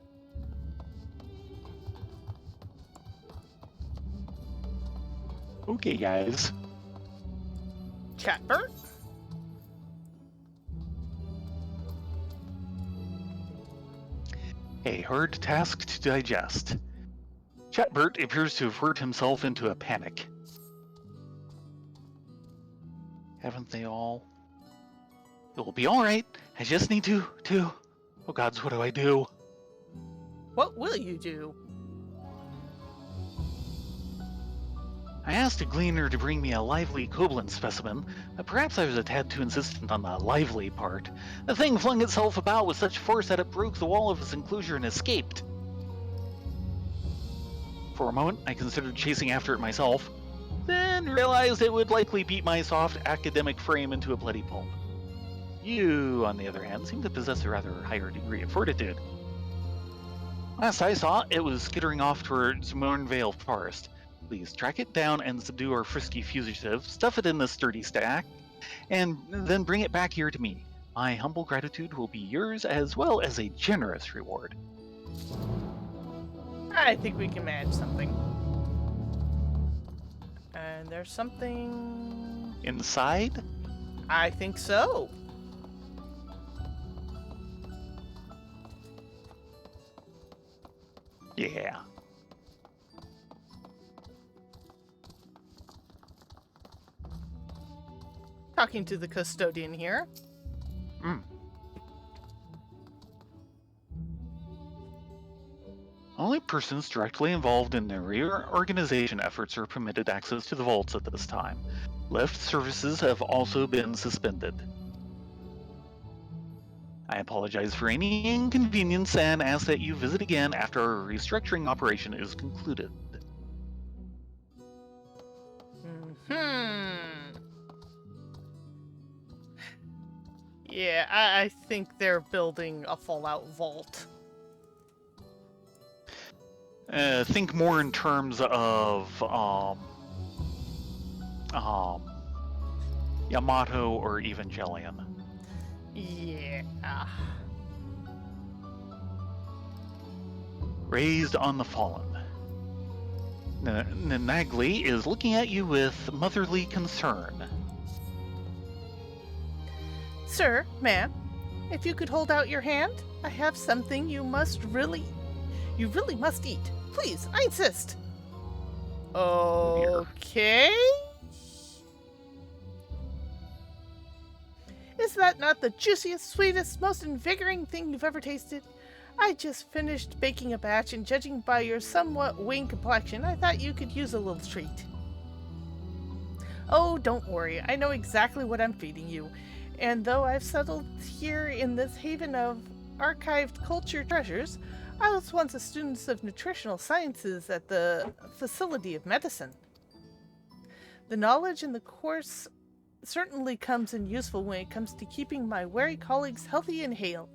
Okay, guys. Chatbert? A hard task to digest. Chatbert appears to have worked himself into a panic. Haven't they all? It will be alright. I just need to... Oh gods, what do I do? What will you do? I asked a gleaner to bring me a lively Koblin specimen, but perhaps I was a tad too insistent on the lively part. The thing flung itself about with such force that it broke the wall of its enclosure and escaped. For a moment, I considered chasing after it myself, then realized it would likely beat my soft academic frame into a bloody pulp. You, on the other hand, seem to possess a rather higher degree of fortitude. Last I saw, it was skittering off towards Mornvale Forest. Please track it down and subdue our frisky fugitive, stuff it in the sturdy stack, and then bring it back here to me. My humble gratitude will be yours, as well as a generous reward. I think we can manage something. And there's something... Inside? I think so. Yeah. Talking to the custodian here. Only persons directly involved in the reorganization efforts are permitted access to the vaults at this time. Lift services have also been suspended. I apologize for any inconvenience and ask that you visit again after our restructuring operation is concluded. Yeah, I think they're building a Fallout vault. Think more in terms of Yamato or Evangelion. Yeah. Raised on the fallen. Nagli is looking at you with motherly concern. Sir, ma'am, if you could hold out your hand, I have something you really must eat. Please, I insist. Okay. Is that not the juiciest, sweetest, most invigorating thing you've ever tasted? I just finished baking a batch, and judging by your somewhat wan complexion, I thought you could use a little treat. Oh, don't worry. I know exactly what I'm feeding you. And though I've settled here in this haven of archived culture treasures, I was once a student of nutritional sciences at the Facility of Medicine. The knowledge in the course certainly comes in useful when it comes to keeping my wary colleagues healthy and hale,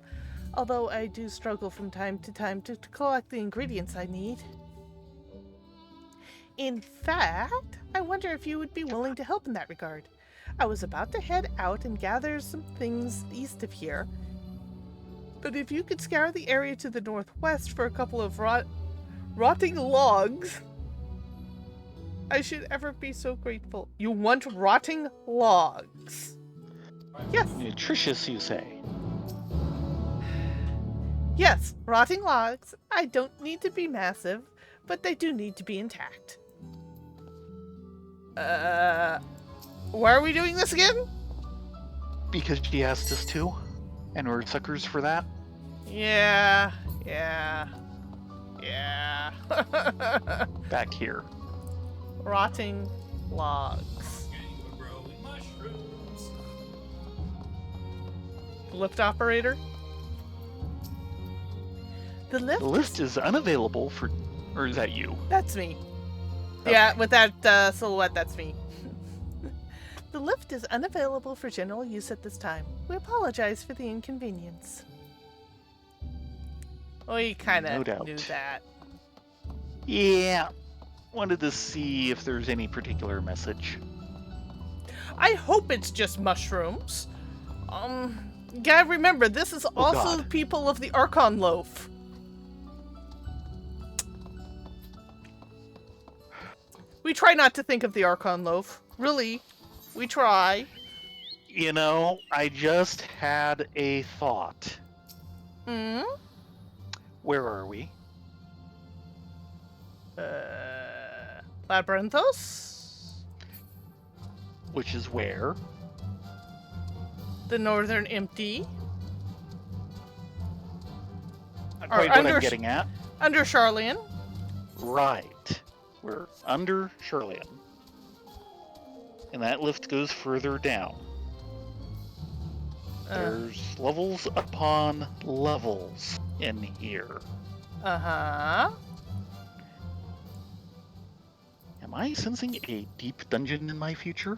although I do struggle from time to time to collect the ingredients I need. In fact, I wonder if you would be willing to help in that regard. I was about to head out and gather some things east of here, but if you could scour the area to the northwest for a couple of rotting logs, I should ever be so grateful. You want rotting logs? Yes. Nutritious, you say? Yes, rotting logs. I don't need to be massive, but they do need to be intact. Why are we doing this again? Because she asked us to, and we're suckers for that. Yeah. Back here. Rotting logs. Lift operator? The lift is unavailable for... Or is that you? That's me. Okay. Yeah, with that silhouette, that's me. The lift is unavailable for general use at this time. We apologize for the inconvenience. We kind of knew that. Yeah. Wanted to see if there's any particular message. I hope it's just mushrooms. Gotta remember, this is also the people of the Archon Loaf. We try not to think of the Archon Loaf. Really, we try. You know, I just had a thought. Where are we? Labyrinthos? Which is where? The Northern Empty. Not quite what I'm getting at. Under Charlian. Right. We're under Charlian. And that lift goes further down. There's levels upon levels in here. Uh-huh. Am I sensing a deep dungeon in my future?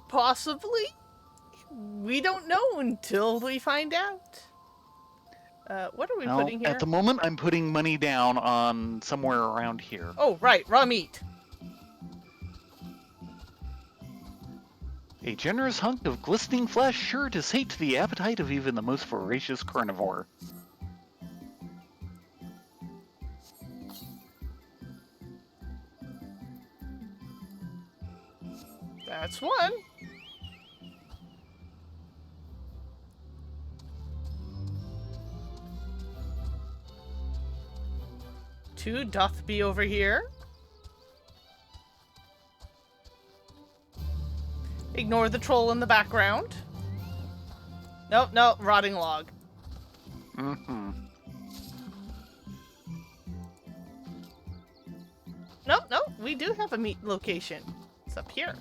Possibly. We don't know until we find out. What are we putting here? At the moment, I'm putting money down on somewhere around here. Oh, right. Raw meat. A generous hunk of glistening flesh sure to sate the appetite of even the most voracious carnivore. That's one. Two doth be over here. Ignore the troll in the background. Nope, rotting log. Mm-hmm. No, we do have a meet location. It's up here.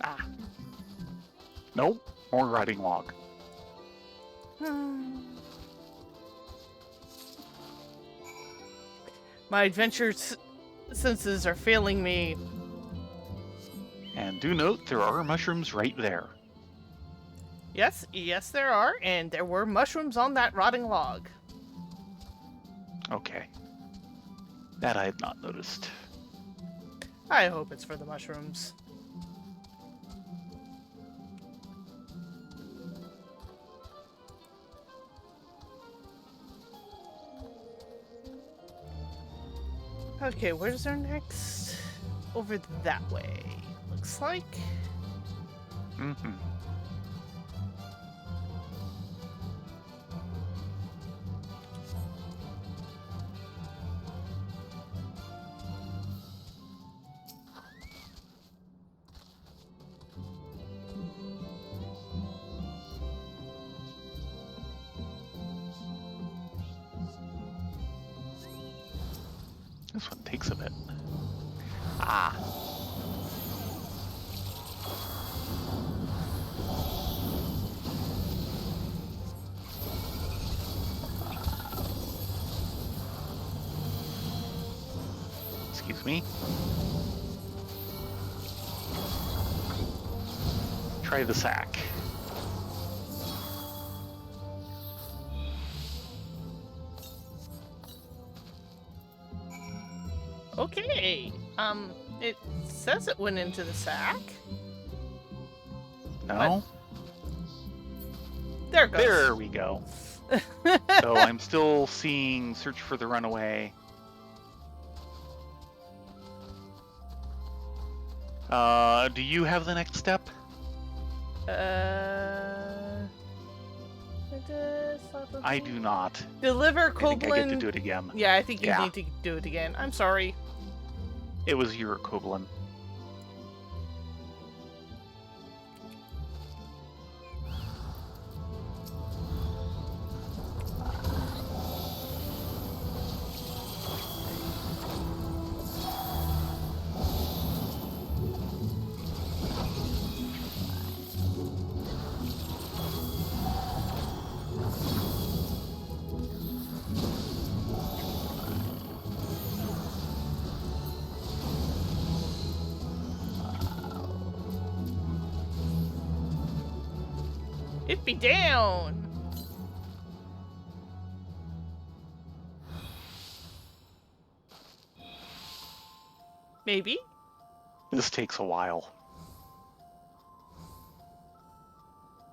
Ah. Nope. More writing log. My adventure senses are failing me. And do note, there are mushrooms right there. Yes, there are, and there were mushrooms on that rotting log. Okay. That I had not noticed. I hope it's for the mushrooms. Okay, where's our next? Over that way, looks like. Mm-hmm. This one takes a bit. Ah. Excuse me. Try the sack. Okay. It says it went into the sack. No? There it goes. There we go. So I'm still seeing search for the runaway. Do you have the next step? I do not. Deliver I think I get to Koblin. do it again. Yeah, I think you Yeah. need to do it again. I'm sorry. It was your Koblin. It be down. Maybe. This takes a while.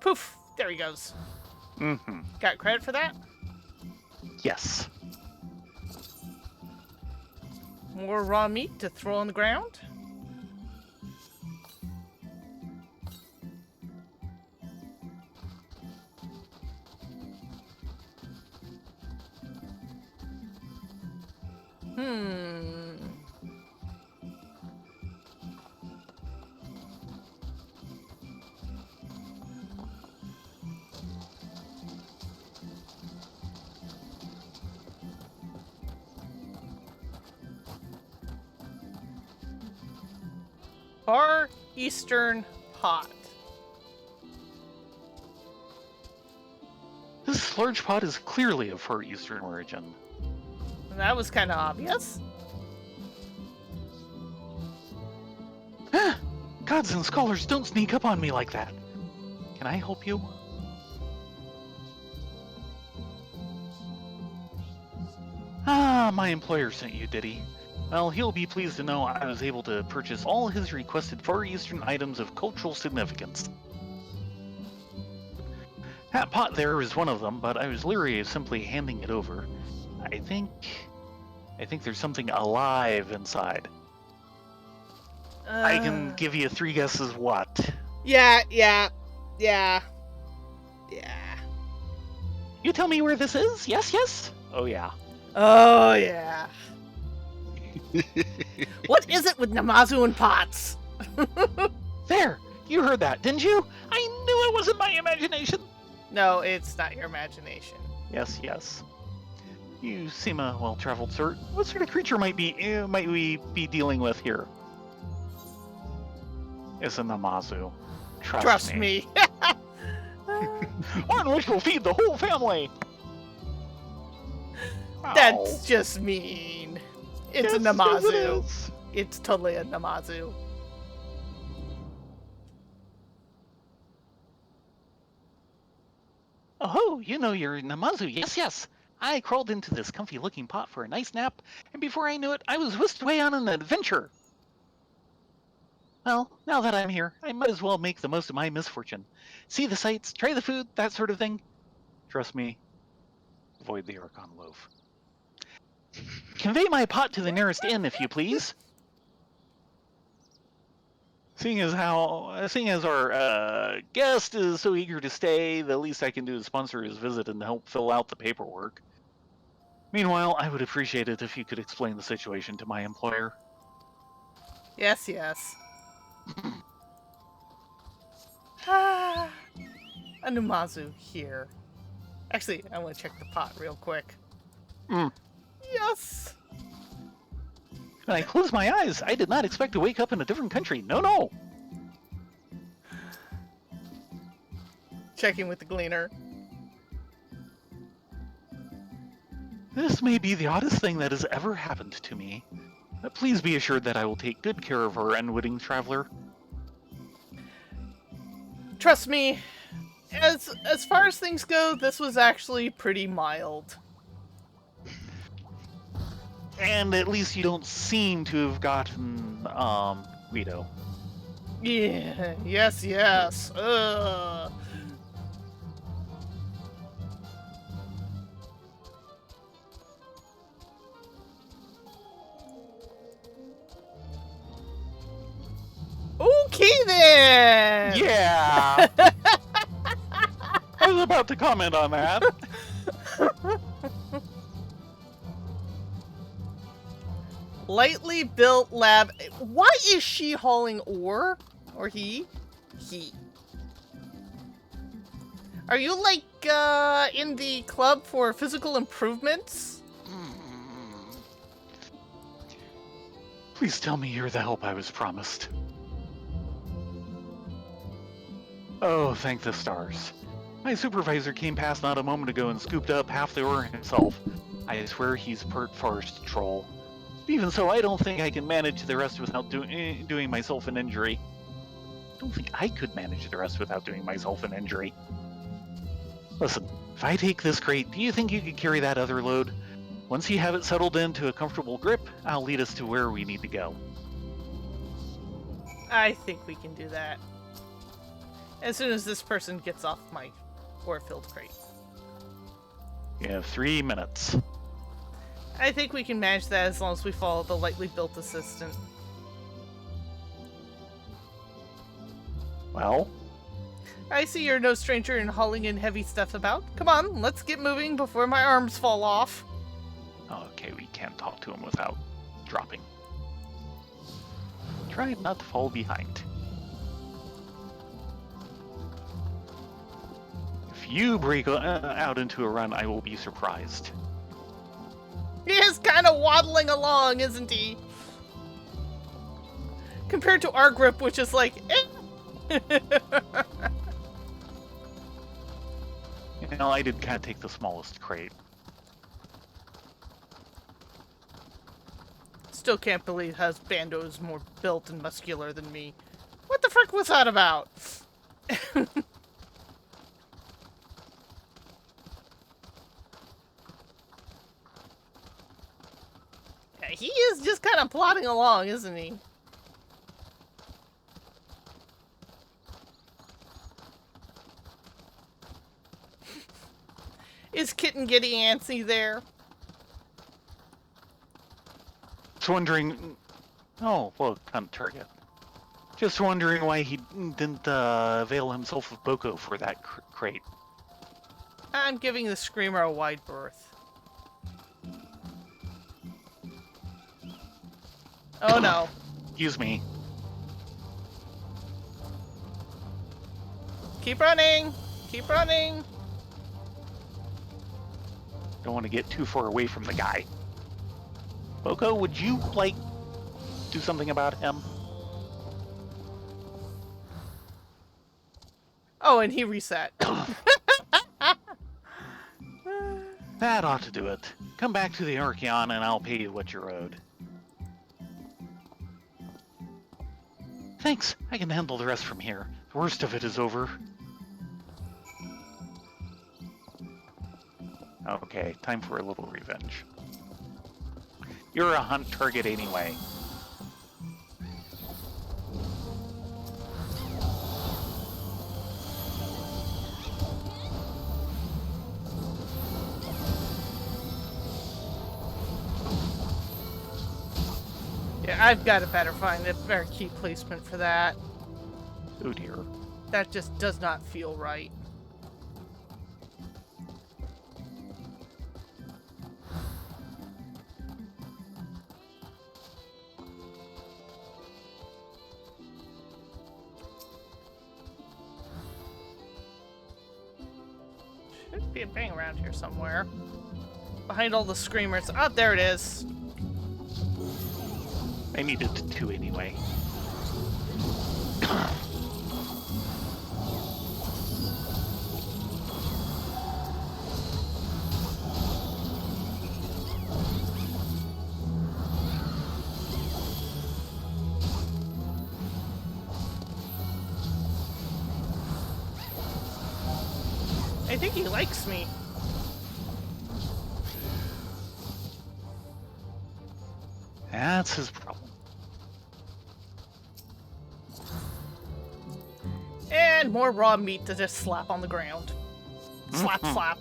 Poof. There he goes. Mm-hmm. Got credit for that? Yes. More raw meat to throw on the ground? Far Eastern Pot. This large pot is clearly of Far Eastern origin. That was kind of obvious. Gods and scholars, don't sneak up on me like that. Can I help you? Ah, my employer sent you, did he? Well, he'll be pleased to know I was able to purchase all his requested Far Eastern items of cultural significance. That pot there is one of them, but I was leery of simply handing it over. I think there's something alive inside. I can give you 3 guesses what. Yeah. You tell me where this is? Yes? Oh yeah. Oh, yeah. What is it with Namazu and pots? There! You heard that, didn't you? I knew it wasn't my imagination! No, it's not your imagination. Yes, yes. You seem a well-traveled sort. What sort of creature might we be dealing with here? It's a Namazu. Trust me. One which will feed the whole family. That's just mean. It's a Yes, Namazu. yes, it is. It's totally a Namazu. Oh, you know you're Namazu. Yes, yes. I crawled into this comfy-looking pot for a nice nap, and before I knew it, I was whisked away on an adventure. Well, now that I'm here, I might as well make the most of my misfortune. See the sights, try the food, that sort of thing. Trust me, avoid the Archon loaf. Convey my pot to the nearest inn, if you please. Seeing as our guest is so eager to stay, the least I can do is sponsor his visit and help fill out the paperwork. Meanwhile, I would appreciate it if you could explain the situation to my employer. Yes, yes. A Namazu here. Actually, I want to check the pot real quick. Yes! When I close my eyes, I did not expect to wake up in a different country. No, no! Checking with the gleaner. This may be the oddest thing that has ever happened to me. Please be assured that I will take good care of our unwitting traveler. Trust me, as far as things go, this was actually pretty mild. And at least you don't seem to have gotten, Guido. Yeah, yes, yes. Okay then! Yeah! I was about to comment on that. Lightly built lab. Why is she hauling ore? Or he? He. Are you like, in the club for physical improvements? Please tell me you're the help I was promised. Oh, thank the stars. My supervisor came past not a moment ago and scooped up half the ore himself. I swear he's pert forest troll. Even so, I don't think I can manage the rest without doing myself an injury. I don't think I could manage the rest without doing myself an injury. Listen, if I take this crate, do you think you could carry that other load? Once you have it settled into a comfortable grip, I'll lead us to where we need to go. I think we can do that. As soon as this person gets off my ore-filled crate. You have 3 minutes. I think we can manage that as long as we follow the lightly built assistant. Well? I see you're no stranger in hauling in heavy stuff about. Come on, let's get moving before my arms fall off. Okay, we can't talk to him without dropping. Try not to fall behind. If you break out into a run, I will be surprised. He is kind of waddling along, isn't he? Compared to our grip, which is like, eh. You know, I did kind of take the smallest crate. Still can't believe how Bando is more built and muscular than me. What the frick was that about? Yeah, he is just kind of plodding along, isn't he? Is Kitten getting antsy there? Just wondering... Oh, well, on target. Just wondering why he didn't avail himself of Boko for that crate. I'm giving the Screamer a wide berth. Oh no. Excuse me. Keep running! Keep running! Don't want to get too far away from the guy. Boko, would you, like, do something about him? Oh, and he reset. That ought to do it. Come back to the Archeon and I'll pay you what you're owed. Thanks, I can handle the rest from here. The worst of it is over. Okay, time for a little revenge. You're a hunt target anyway. Yeah, I've got to find a better key placement for that. Oh dear. That just does not feel right. Should be a bang around here somewhere. Behind all the screamers. Oh, there it is. I needed two anyway. I think he likes me. That's his problem. And more raw meat to just slap on the ground. Slap, slap.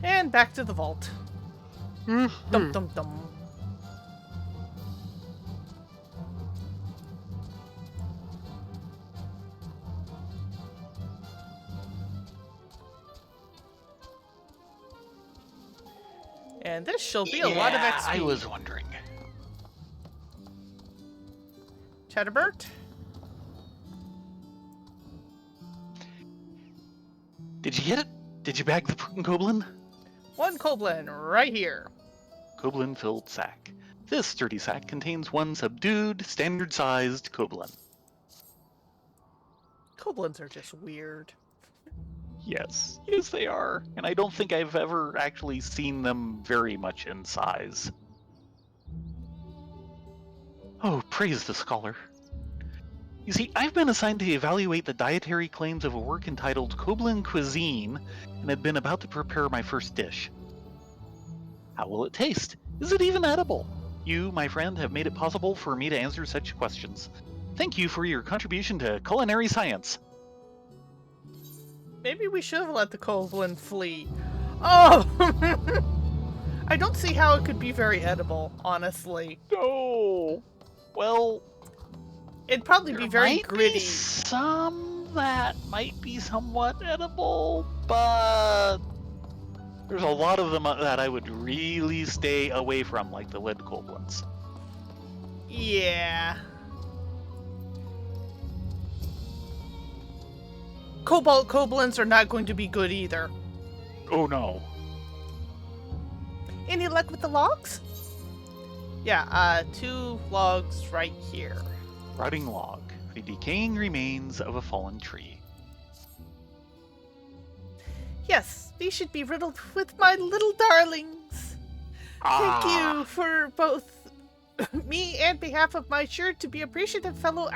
And back to the vault. Dum dum dum. And this shall be a lot of XP. I was wondering. Chatterbert? Did you get it? Did you bag the Koblin? One Koblin right here. Koblin-filled sack. This sturdy sack contains one subdued, standard-sized Koblin. Koblins are just weird. Yes, yes they are. And I don't think I've ever actually seen them very much in size. Oh, praise the scholar. You see, I've been assigned to evaluate the dietary claims of a work entitled Koblin Cuisine, and have been about to prepare my first dish. How will it taste? Is it even edible? You, my friend, have made it possible for me to answer such questions. Thank you for your contribution to culinary science. Maybe we should have let the Koblin flee. Oh! I don't see how it could be very edible, honestly. No. Well, It'd probably be very might gritty. Be some that might be somewhat edible, but there's a lot of them that I would really stay away from, like the lead Koblins. Yeah. Cobalt Koblins are not going to be good either. Oh no. Any luck with the logs? Yeah, 2 logs right here. Rotting log, the decaying remains of a fallen tree. Yes, these should be riddled with my little darlings. Thank you for both me and behalf of my sure to be appreciative fellow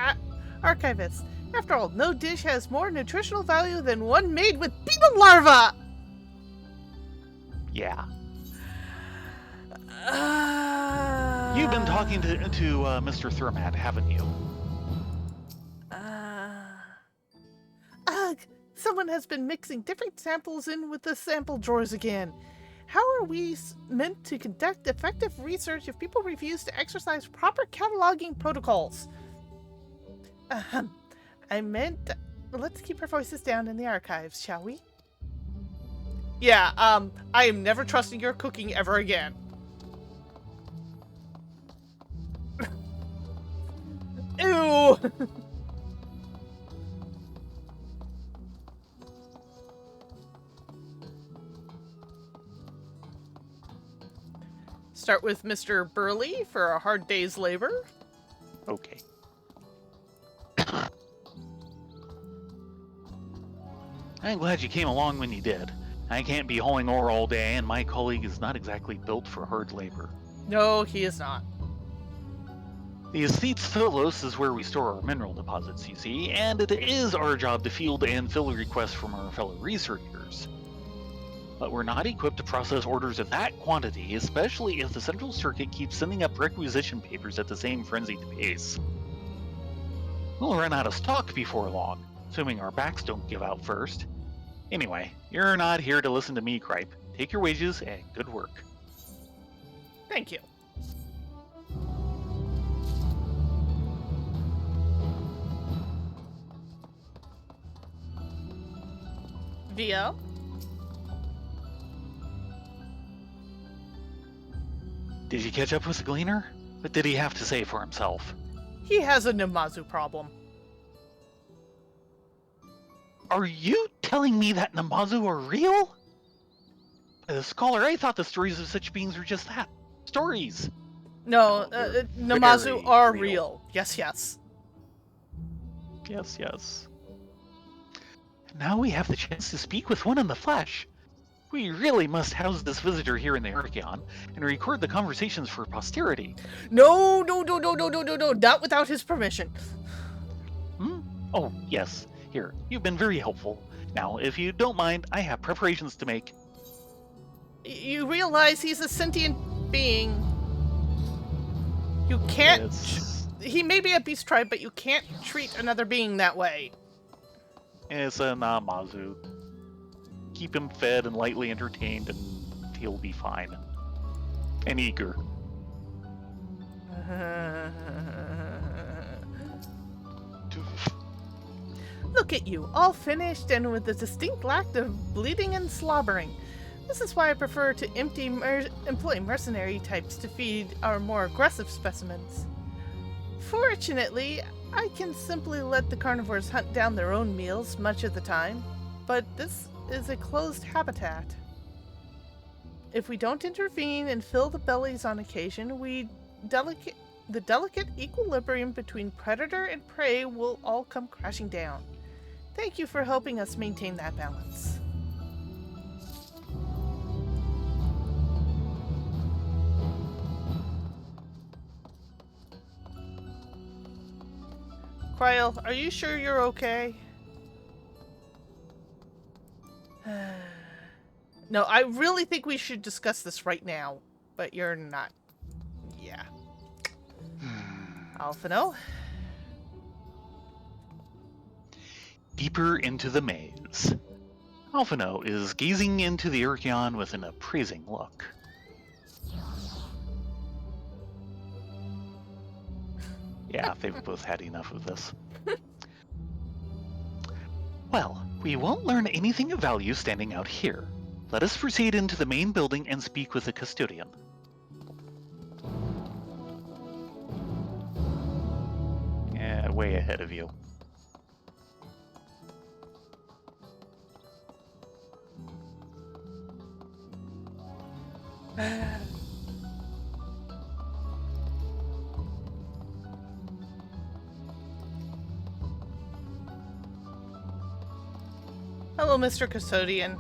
archivists. After all, no dish has more nutritional value than one made with beetle larvae! Yeah. You've been talking to Mr. Thermat, haven't you? Ugh, someone has been mixing different samples in with the sample drawers again. How are we meant to conduct effective research if people refuse to exercise proper cataloging protocols? I meant, let's keep our voices down in the archives, shall we? Yeah, I am never trusting your cooking ever again. Ew! Start with Mr. Burley for a hard day's labor. Okay. I'm glad you came along when you did. I can't be hauling ore all day, and my colleague is not exactly built for hard labor. No, he is not. The estate's Philos is where we store our mineral deposits, you see, and it is our job to field and fill requests from our fellow researchers. But we're not equipped to process orders of that quantity, especially if the central circuit keeps sending up requisition papers at the same frenzied pace. We'll run out of stock before long, assuming our backs don't give out first. Anyway, you're not here to listen to me, Cripe. Take your wages and good work. Thank you. VO? Did you catch up with the Gleaner? What did he have to say for himself? He has a Namazu problem. Are you telling me that Namazu are real? As a scholar, I thought the stories of such beings were just that. Stories. No, No, they're Namazu very are real. real. Yes, yes. Yes, yes. Now we have the chance to speak with one in the flesh. We really must house this visitor here in the Archeon and record the conversations for posterity. No, no, no, no, no, no, no, no, not without his permission. Hmm? Oh, yes. Here, you've been very helpful. Now, if you don't mind, I have preparations to make. You realize he's a sentient being. You can't... He may be a beast tribe, but you can't treat another being that way. It's a Namazu. Keep him fed and lightly entertained, and he'll be fine. And eager. Look at you, all finished and with a distinct lack of bleeding and slobbering. This is why I prefer to employ mercenary types to feed our more aggressive specimens. Fortunately, I can simply let the carnivores hunt down their own meals much of the time, but this is a closed habitat. If we don't intervene and fill the bellies on occasion, the delicate equilibrium between predator and prey will all come crashing down. Thank you for helping us maintain that balance. Kryl, are you sure you're okay? No, I really think we should discuss this right now, but you're not. Yeah. Alphino? Deeper into the maze. Alphino is gazing into the Archeon with an appraising look. Yeah, they've both had enough of this. Well, we won't learn anything of value standing out here. Let us proceed into the main building and speak with the custodian. Yeah, way ahead of you. Hello, Mr. Custodian.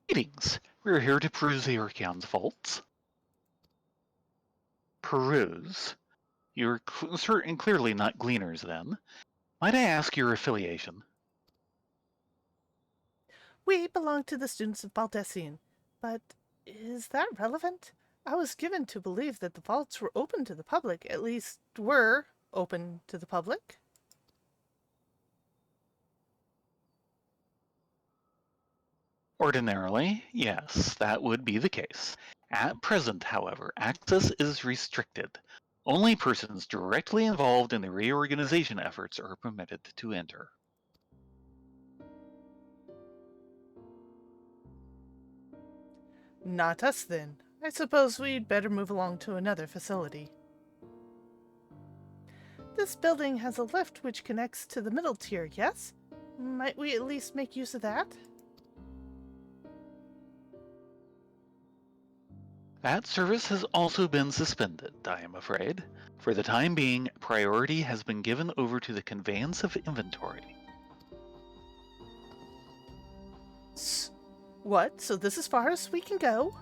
Greetings. We're here to peruse the Archeon's vaults. Peruse? You're clearly not gleaners, then. Might I ask your affiliation? We belong to the students of Baldessian, but is that relevant? I was given to believe that the vaults were open to the public, at least were open to the public. Ordinarily, yes, that would be the case. At present, however, access is restricted. Only persons directly involved in the reorganization efforts are permitted to enter. Not us, then. I suppose we'd better move along to another facility. This building has a lift which connects to the middle tier, yes? Might we at least make use of that? That service has also been suspended, I am afraid. For the time being, priority has been given over to the conveyance of inventory. What? So this is far as we can go?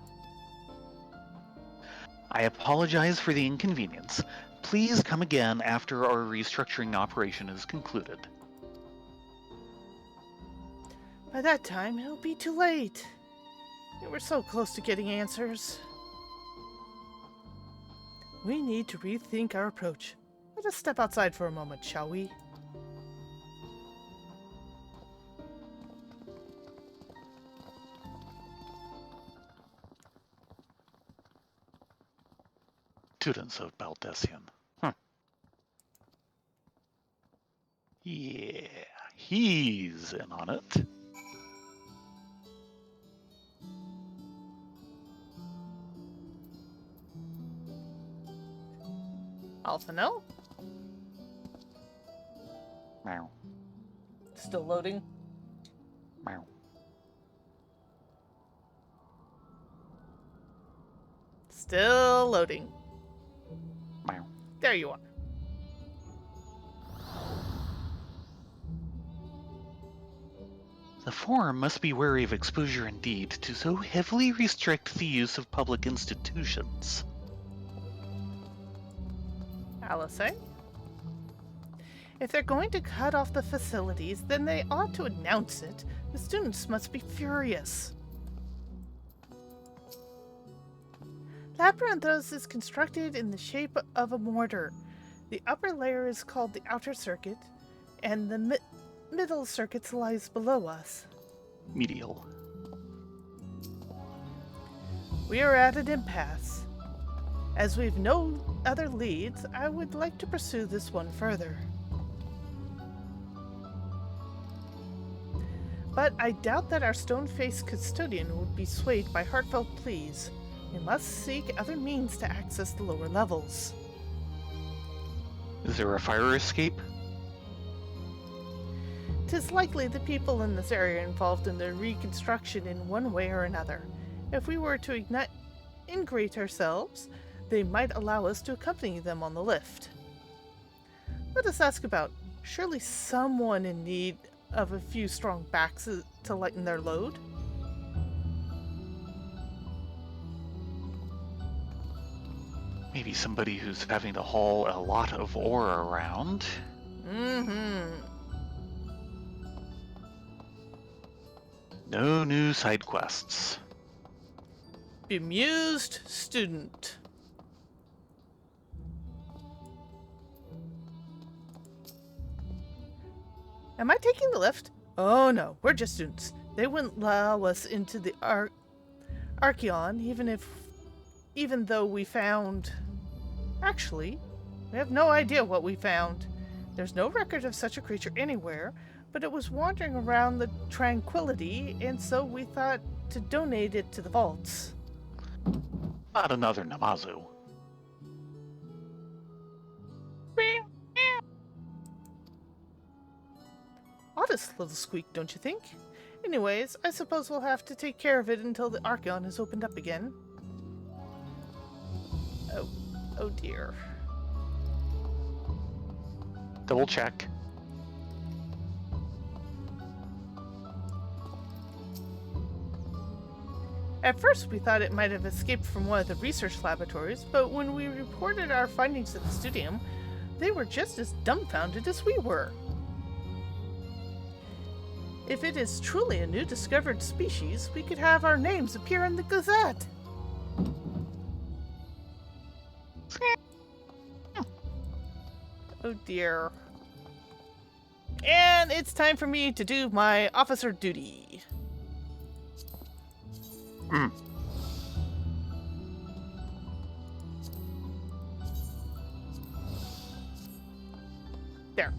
I apologize for the inconvenience. Please come again after our restructuring operation is concluded. By that time, it'll be too late. We were so close to getting answers. We need to rethink our approach. Let us step outside for a moment, shall we? Students of Baldessian. Yeah, he's in on it. Alphano? Meow, Still loading? meow. Still loading. Meow. There you are. The forum must be wary of exposure indeed to so heavily restrict the use of public institutions. Alice, eh? If they're going to cut off the facilities, then they ought to announce it. The students must be furious. Labyrinthos is constructed in the shape of a mortar. The upper layer is called the outer circuit, and the middle circuit lies below us. Medial. We are at an impasse. As we've no other leads, I would like to pursue this one further. But I doubt that our stone-faced custodian would be swayed by heartfelt pleas. We must seek other means to access the lower levels. Is there a fire escape? 'Tis likely the people in this area are involved in the reconstruction in one way or another. If we were to integrate ourselves, they might allow us to accompany them on the lift. Let us ask about. Surely someone in need of a few strong backs to lighten their load? Maybe somebody who's having to haul a lot of ore around. No new side quests. Bemused student. Am I taking the lift? Oh no, we're just students. They wouldn't allow us into the Archeon even though we found... Actually, we have no idea what we found. There's no record of such a creature anywhere, but it was wandering around the Tranquility, and so we thought to donate it to the vaults. Not another Namazu. Oddest little squeak, don't you think? Anyways, I suppose we'll have to take care of it until the Archeon is opened up again. Oh dear. Double check. At first we thought it might have escaped from one of the research laboratories, but when we reported our findings to the studium, they were just as dumbfounded as we were. If it is truly a new discovered species, we could have our names appear in the Gazette. Oh dear. And it's time for me to do my officer duty. Mm. There.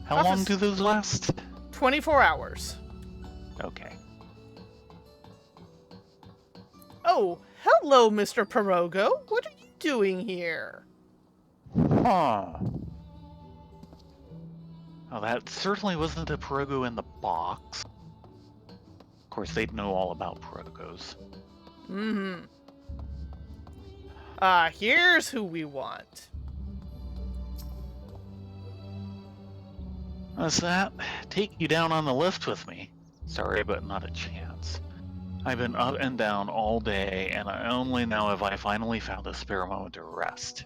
How long Office- do those last? 24 hours. Okay. Oh, hello, Mr. Pirogo. What are you doing here? Huh. Well, that certainly wasn't a Pirogo in the box. Of course, they'd know all about Pirogos. Mm-hmm. Here's who we want. What's that? Take you down on the lift with me? Sorry, but not a chance. I've been up and down all day, and only now have I finally found a spare moment to rest.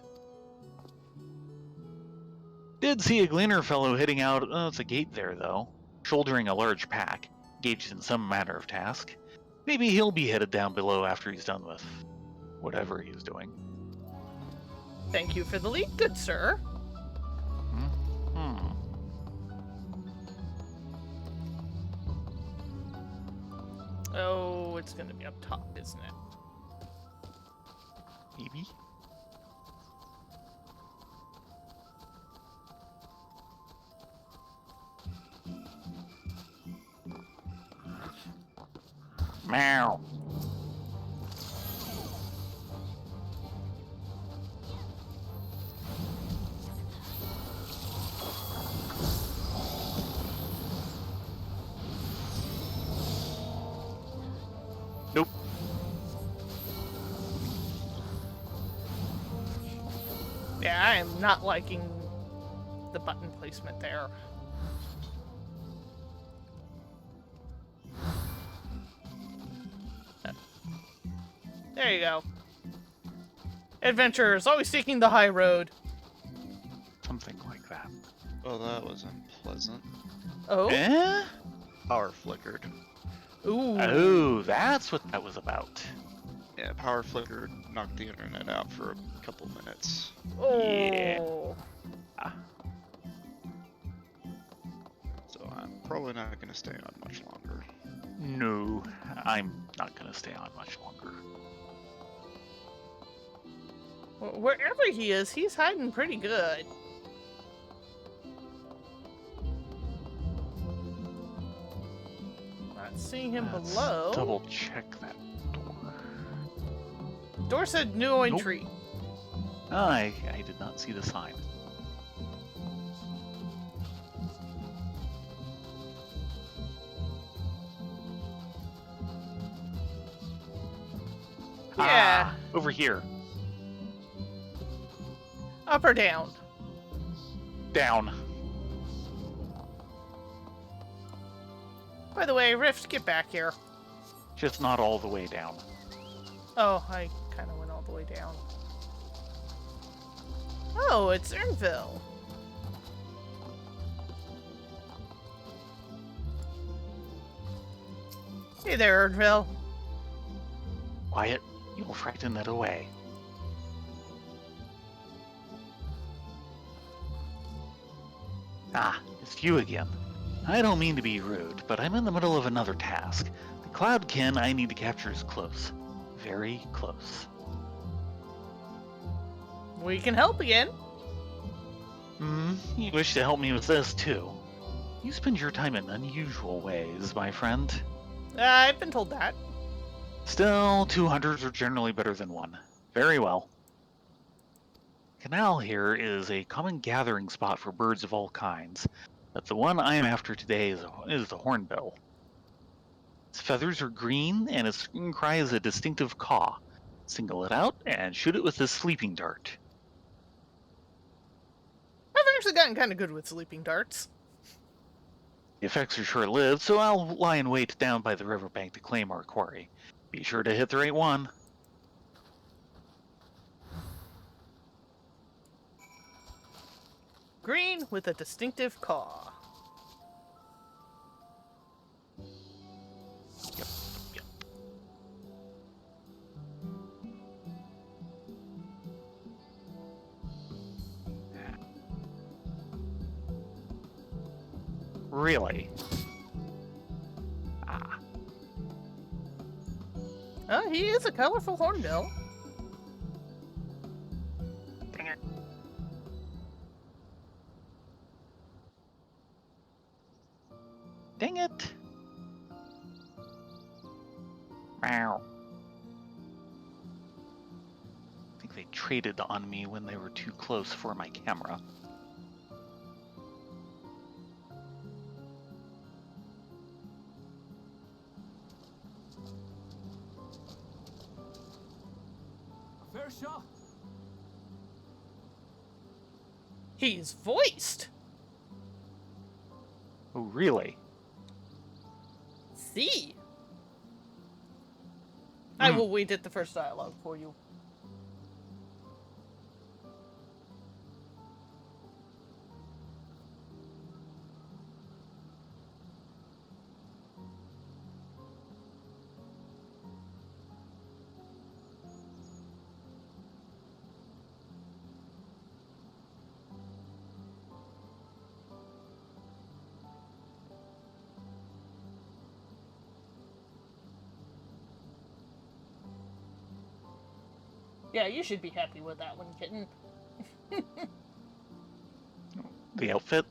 Did see a gleaner fellow hitting out at the gate there, though, shouldering a large pack, engaged in some manner of task. Maybe he'll be headed down below after he's done with whatever he's doing. Thank you for the lead, good sir. Hmm. Oh, it's gonna be up top, isn't it? Maybe. Meow. Nope. Yeah, I am not liking the button placement there. There you go. Adventurers always taking the high road. Something like that. Oh, that was unpleasant. Oh? Eh? Power flickered. Ooh. Oh, that's what that was about. Yeah, power flickered, knocked the internet out for a couple minutes. Oh. Yeah. So I'm probably not going to stay on much longer. No, I'm not gonna stay on much longer. Wherever he is, he's hiding pretty good. Not seeing him Let's below. double check that door. Door said no entry. I did not see the sign. Yeah. Over here. Up or down? Down. By the way, Rift, get back here. Just not all the way down. Oh, I kind of went all the way down. Oh, it's Ernville. Hey there, Ernville. Quiet, you will frighten it away. Ah, it's you again. I don't mean to be rude, but I'm in the middle of another task. The cloudkin I need to capture is close. Very close. We can help again. You wish to help me with this, too. You spend your time in unusual ways, my friend. I've been told that. Still, 200s are generally better than one. Very well. Canal here is a common gathering spot for birds of all kinds, but the one I am after today is the hornbill. Its feathers are green, and its cry is a distinctive caw. Single it out and shoot it with a sleeping dart. I've actually gotten kind of good with sleeping darts. The effects are short-lived, so I'll lie in wait down by the riverbank to claim our quarry. Be sure to hit the right one. Green with a distinctive caw. Yep. Really? Ah. he is a colorful hornbill. Dang it. Dang it! Wow. I think they traded on me when they were too close for my camera. A fair shot. He's voiced. Oh, really? See? I will wait at the first dialogue for you. Yeah, you should be happy with that one, kitten. The outfit?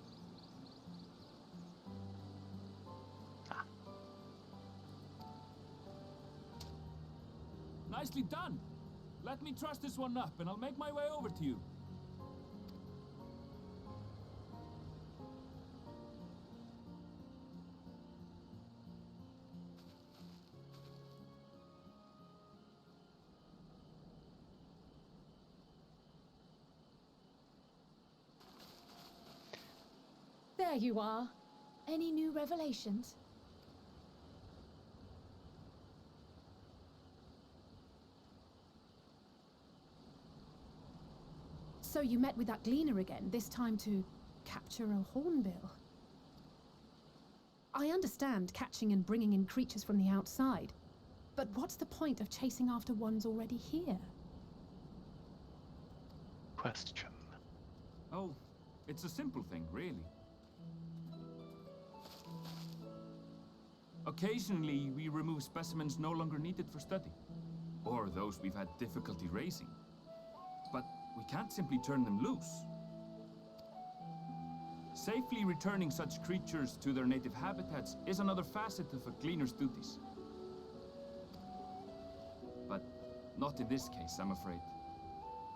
Nicely done. Let me truss this one up and I'll make my way over to you. There you are. Any new revelations? So you met with that gleaner again, this time to capture a hornbill. I understand catching and bringing in creatures from the outside, but what's the point of chasing after ones already here? Question. Oh, it's a simple thing, really. Occasionally, we remove specimens no longer needed for study, or those we've had difficulty raising. But we can't simply turn them loose. Safely returning such creatures to their native habitats is another facet of a gleaner's duties. But not in this case, I'm afraid.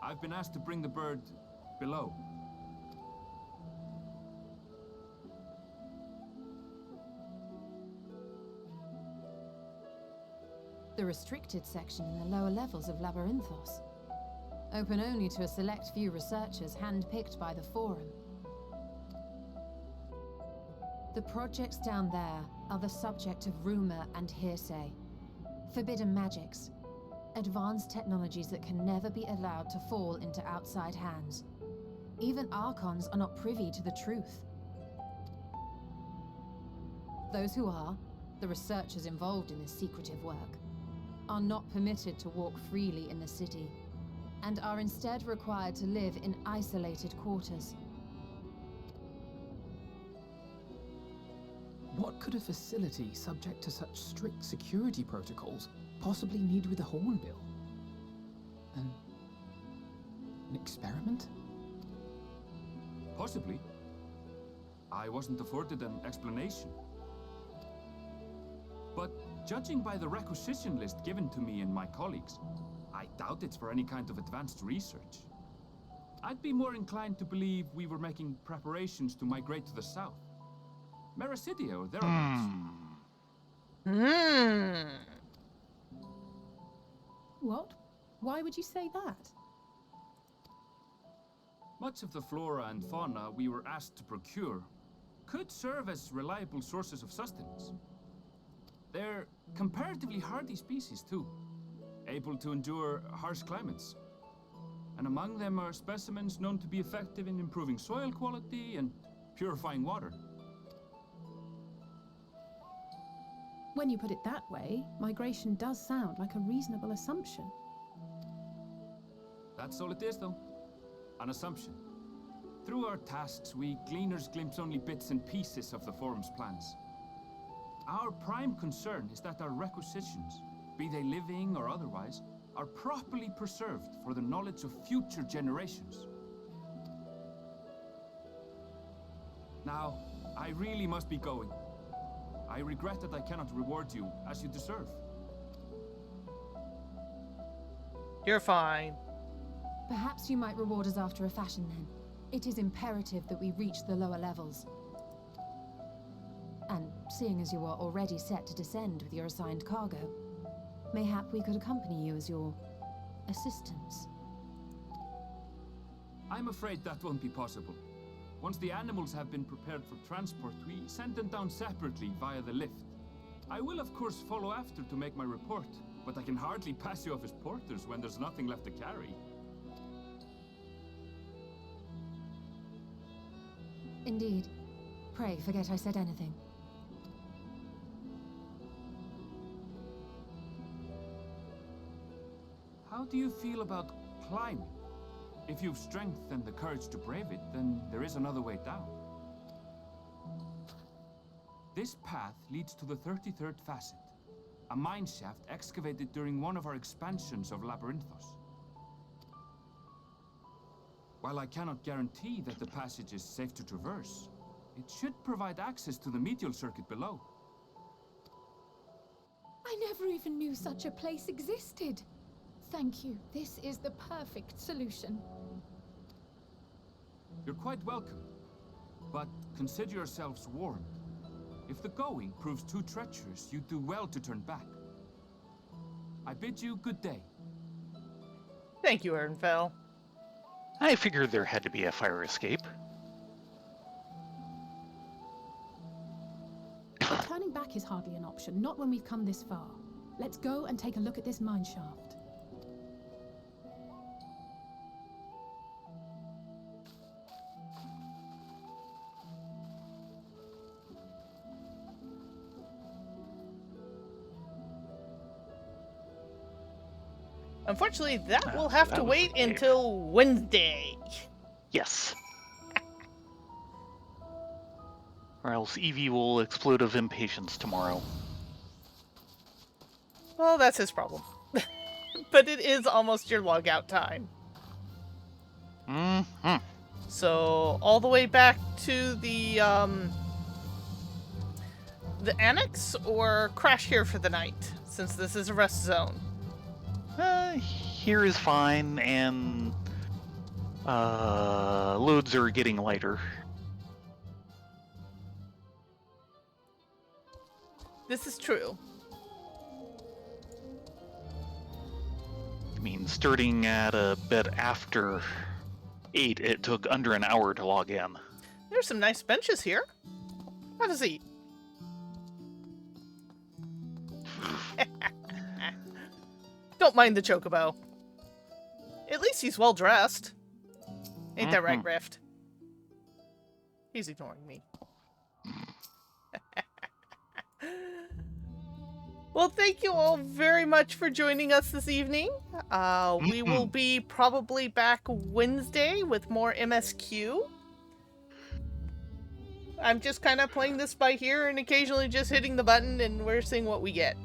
I've been asked to bring the bird below. The restricted section in the lower levels of Labyrinthos. Open only to a select few researchers handpicked by the Forum. The projects down there are the subject of rumor and hearsay. Forbidden magics. Advanced technologies that can never be allowed to fall into outside hands. Even Archons are not privy to the truth. Those who are, the researchers involved in this secretive work, are not permitted to walk freely in the city, and are instead required to live in isolated quarters. What could a facility subject to such strict security protocols possibly need with a hornbill? An experiment? Possibly. I wasn't afforded an explanation. But judging by the requisition list given to me and my colleagues, I doubt it's for any kind of advanced research. I'd be more inclined to believe we were making preparations to migrate to the south. Mericidia or thereabouts. What? Why would you say that? Much of the flora and fauna we were asked to procure could serve as reliable sources of sustenance. They're comparatively hardy species too, able to endure harsh climates. And among them are specimens known to be effective in improving soil quality and purifying water. When you put it that way, migration does sound like a reasonable assumption. That's all it is, though. An assumption. Through our tasks, we gleaners glimpse only bits and pieces of the Forum's plans. Our prime concern is that our requisitions be they living or otherwise, are properly preserved for the knowledge of future generations. Now, I really must be going. I regret that I cannot reward you as you deserve. You're fine. Perhaps you might reward us after a fashion then. It is imperative that we reach the lower levels. And seeing as you are already set to descend with your assigned cargo, mayhap we could accompany you as your assistants. I'm afraid that won't be possible. Once the animals have been prepared for transport, we send them down separately via the lift. I will of course follow after to make my report, but I can hardly pass you off as porters when there's nothing left to carry. Indeed. Pray forget I said anything. How do you feel about climbing? If you've strength and the courage to brave it, then there is another way down. This path leads to the 33rd facet, a mine shaft excavated during one of our expansions of Labyrinthos. While I cannot guarantee that the passage is safe to traverse, it should provide access to the medial circuit below. I never even knew such a place existed. Thank you. This is the perfect solution. You're quite welcome, but consider yourselves warned. If the going proves too treacherous, you do well to turn back. I bid you good day. Thank you, Ernfell. I figured there had to be a fire escape. Turning back is hardly an option, not when we've come this far. Let's go and take a look at this mine shaft. Unfortunately, that will have that to was wait a cave. until Wednesday. Yes. Or else Evie will explode of impatience tomorrow. Well, that's his problem. But it is almost your logout time. Mm-hmm. So, all the way back to the annex, or crash here for the night, since this is a rest zone? Here is fine, and loads are getting lighter. This is true. I mean, starting at a bit after 8, it took under an hour to log in. There's some nice benches here. Have a seat. Don't mind the chocobo. At least he's well dressed. Ain't that right, Rift? He's ignoring me. Well, thank you all very much for joining us this evening. We will be probably back Wednesday with more MSQ. I'm just kind of playing this by ear and occasionally just hitting the button, and we're seeing what we get.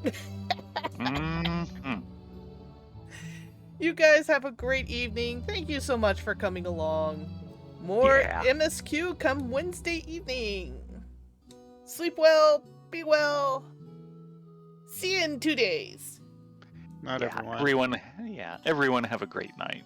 You guys have a great evening. Thank you so much for coming along. More MSQ come Wednesday evening. Sleep well, be well. See you in 2 days. Not everyone. Everyone have a great night.